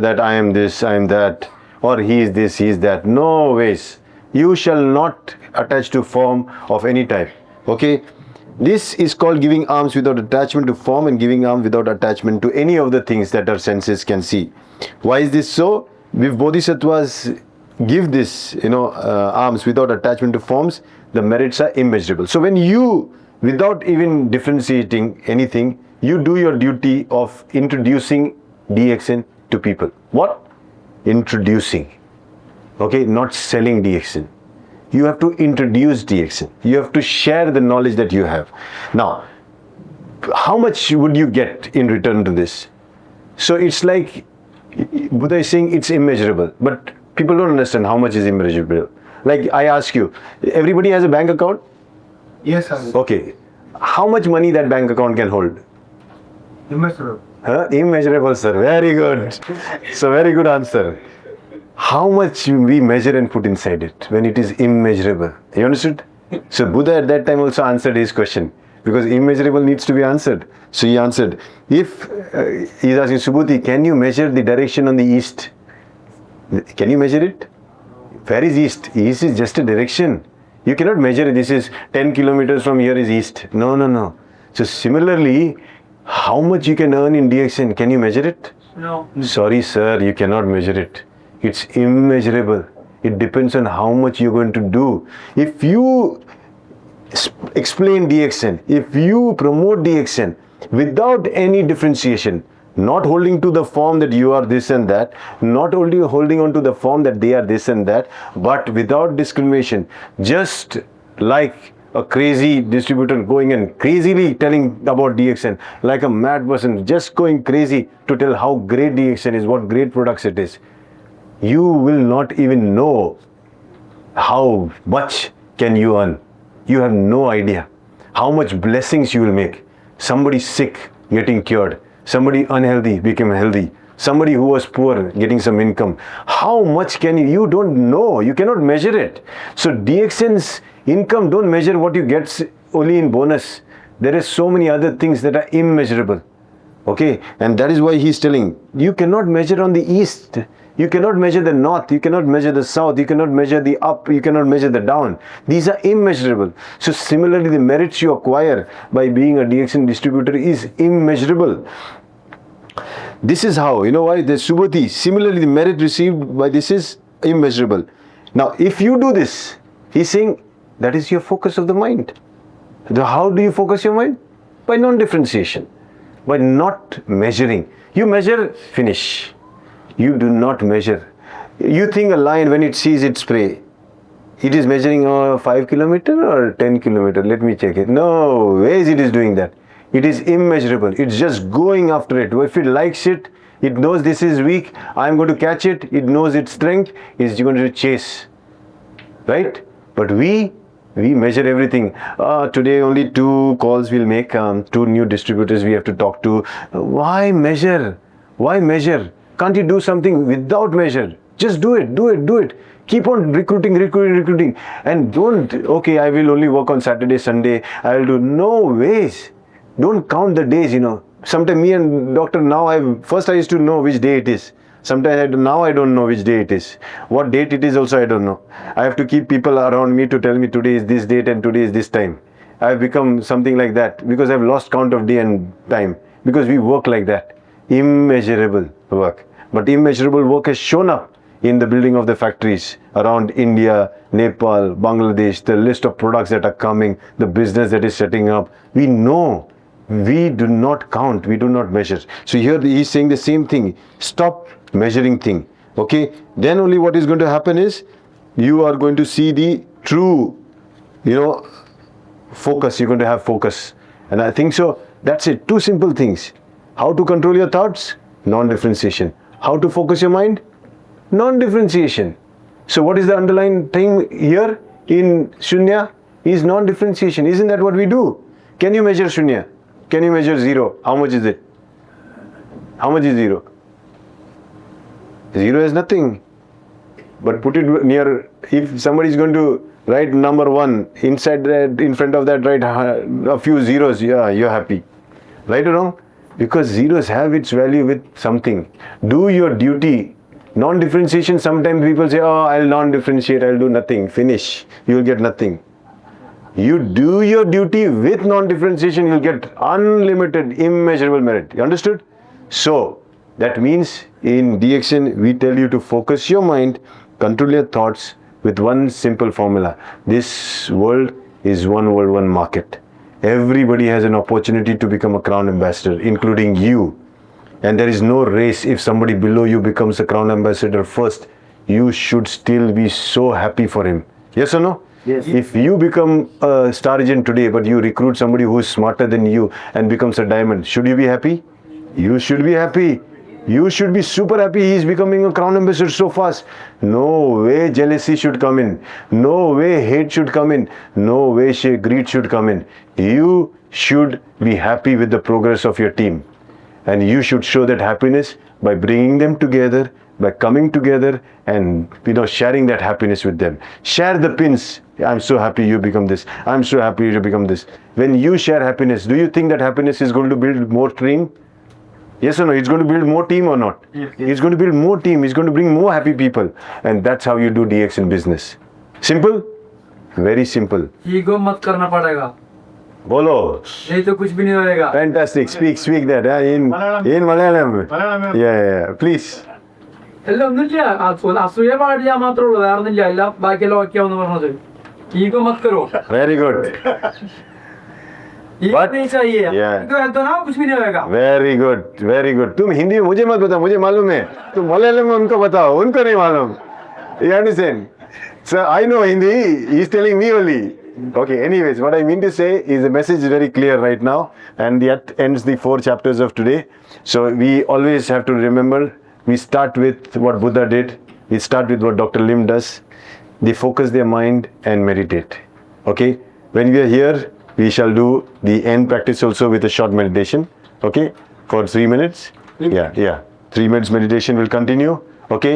that I am this, I am that, or he is this, he is that. No ways. You shall not attach to form of any type. Okay? This is called giving alms without attachment to form and giving alms without attachment to any of the things that our senses can see. Why is this so? If bodhisattvas give this, alms without attachment to forms, the merits are immeasurable. So when you, without even differentiating anything, you do your duty of introducing DXN to people. What? Introducing. Okay, not selling DXN. You have to introduce DXN. You have to share the knowledge that you have. Now, how much would you get in return to this? So it's like Buddha is saying it's immeasurable, but people don't understand how much is immeasurable. Like I ask you, everybody has a bank account? Yes, sir. Okay. How much money that bank account can hold? Immeasurable. Immeasurable, sir. Very good. So very good answer. How much we measure and put inside it when it is immeasurable. You understood? So Buddha at that time also answered his question because immeasurable needs to be answered. So he answered, if he's asking Subhuti, can you measure the direction on the east? Can you measure it? Where is east? East is just a direction. You cannot measure it. This is 10 kilometers from here is east. No. So similarly, how much you can earn in DXN, can you measure it? No. Sorry sir, you cannot measure it. It's immeasurable. It depends on how much you're going to do. If you explain DXN, if you promote DXN without any differentiation, not holding to the form that you are this and that, not only holding on to the form that they are this and that, but without discrimination, just like a crazy distributor going and crazily telling about DXN, like a mad person just going crazy to tell how great DXN is, what great products it is. You will not even know how much can you earn. You have no idea how much blessings you will make. Somebody sick getting cured, somebody unhealthy become healthy, somebody who was poor getting some income. How much can you don't know. You cannot measure it. So DXN's income don't measure what you get only in bonus. There is so many other things that are immeasurable. Okay, and that is why he's telling you cannot measure on the east. You cannot measure the north, you cannot measure the south, you cannot measure the up, you cannot measure the down. These are immeasurable. So similarly, the merits you acquire by being a DXN distributor is immeasurable. This is how, why the Subhuti, similarly the merit received by this is immeasurable. Now, if you do this, he's saying That is your focus of the mind. How do you focus your mind? By non-differentiation, by not measuring. You measure, finish. You do not measure. You think a lion, when it sees its prey, it is measuring 5 kilometer or 10 kilometer. Let me check it. No ways it is doing that. It is immeasurable. It's just going after it. If it likes it, it knows this is weak, I'm going to catch it. It knows its strength, it's going to chase. Right? But we measure everything. Today only 2 calls we'll make, 2 new distributors we have to talk to. Why measure? Why measure? Can't you do something without measure? Just do it. Keep on recruiting. And don't, okay, I will only work on Saturday, Sunday. I will do. No ways. Don't count the days, Sometimes me and doctor, now first I used to know which day it is. Sometimes now I don't know which day it is. What date it is also I don't know. I have to keep people around me to tell me today is this date and today is this time. I have become something like that because I have lost count of day and time. Because we work like that. Immeasurable work. But immeasurable work has shown up in the building of the factories around India, Nepal, Bangladesh, the list of products that are coming, the business that is setting up. We know. We do not count, we do not measure. So here he is saying the same thing. Stop measuring thing. Okay? Then only what is going to happen is you are going to see the true, focus. You're going to have focus. And I think so. That's it. 2 simple things. How to control your thoughts? Non-differentiation. How to focus your mind? Non-differentiation. So what is the underlying thing here in Shunya? Is non-differentiation. Isn't that what we do? Can you measure Shunya? Can you measure 0? How much is it? How much is 0? 0 is nothing. But put it near, if somebody is going to write number 1, inside that, in front of that, write a few zeros, yeah, you're happy. Right or wrong? Because zeros have its value with something. Do your duty. Non-differentiation, sometimes people say, I'll non-differentiate, I'll do nothing. Finish. You'll get nothing. You do your duty with non-differentiation, you'll get unlimited, immeasurable merit. You understood? So, that means in DXN, we tell you to focus your mind, control your thoughts with one simple formula. This world is one world, one market. Everybody has an opportunity to become a crown ambassador, including you. And there is no race. If somebody below you becomes a crown ambassador first, you should still be so happy for him. Yes or no? Yes. If you become a star agent today, but you recruit somebody who is smarter than you and becomes a diamond, should you be happy? You should be happy. You should be super happy. He is becoming a crown ambassador so fast. No way jealousy should come in. No way hate should come in. No way greed should come in. You should be happy with the progress of your team. And you should show that happiness by bringing them together, by coming together and sharing that happiness with them. Share the pins. I'm so happy you become this. I'm so happy you become this. When you share happiness, do you think that happiness is going to build more team? Yes or no? It's going to build more team or not? Yes. It's going to build more team. It's going to bring more happy people. And that's how you do DX in business. Simple? Very simple. Ego मत करना पड़ेगा. Bolo. नहीं तो कुछ भी नहीं होएगा. Fantastic. Speak that in Malayalam. Yeah. Please. എല്ലാം ഒന്നുമില്ല. അസൂയ പാടില്ല മാത്രമേ ഉള്ളൂ. വേറെ ഒന്നുമില്ല. എല്ലാം ബാക്കിയെല്ലാം ഓക്കെയാന്ന് പറഞ്ഞത്. ഈഗോ മത് കരോ. Very good. But, चाहिए. Yeah. तो ना कुछ भी नहीं होएगा. Very good. तुम हिंदी में मुझे मत बताओ, मुझे मालूम है. तुम मलयालम में उनको बताओ, उनको नहीं मालूम. You understand? So I know Hindi. He's telling me only. Okay. Anyways, what I mean to say is the message is very clear right now, and that ends the 4 chapters of today. So we always have to remember. We start with what Buddha did. We start with what Dr. Lim does. They focus their mind and meditate. Okay? When we are here, we shall do the end practice also with a short meditation. Okay? For 3 minutes. Yeah. 3 minutes meditation will continue. Okay?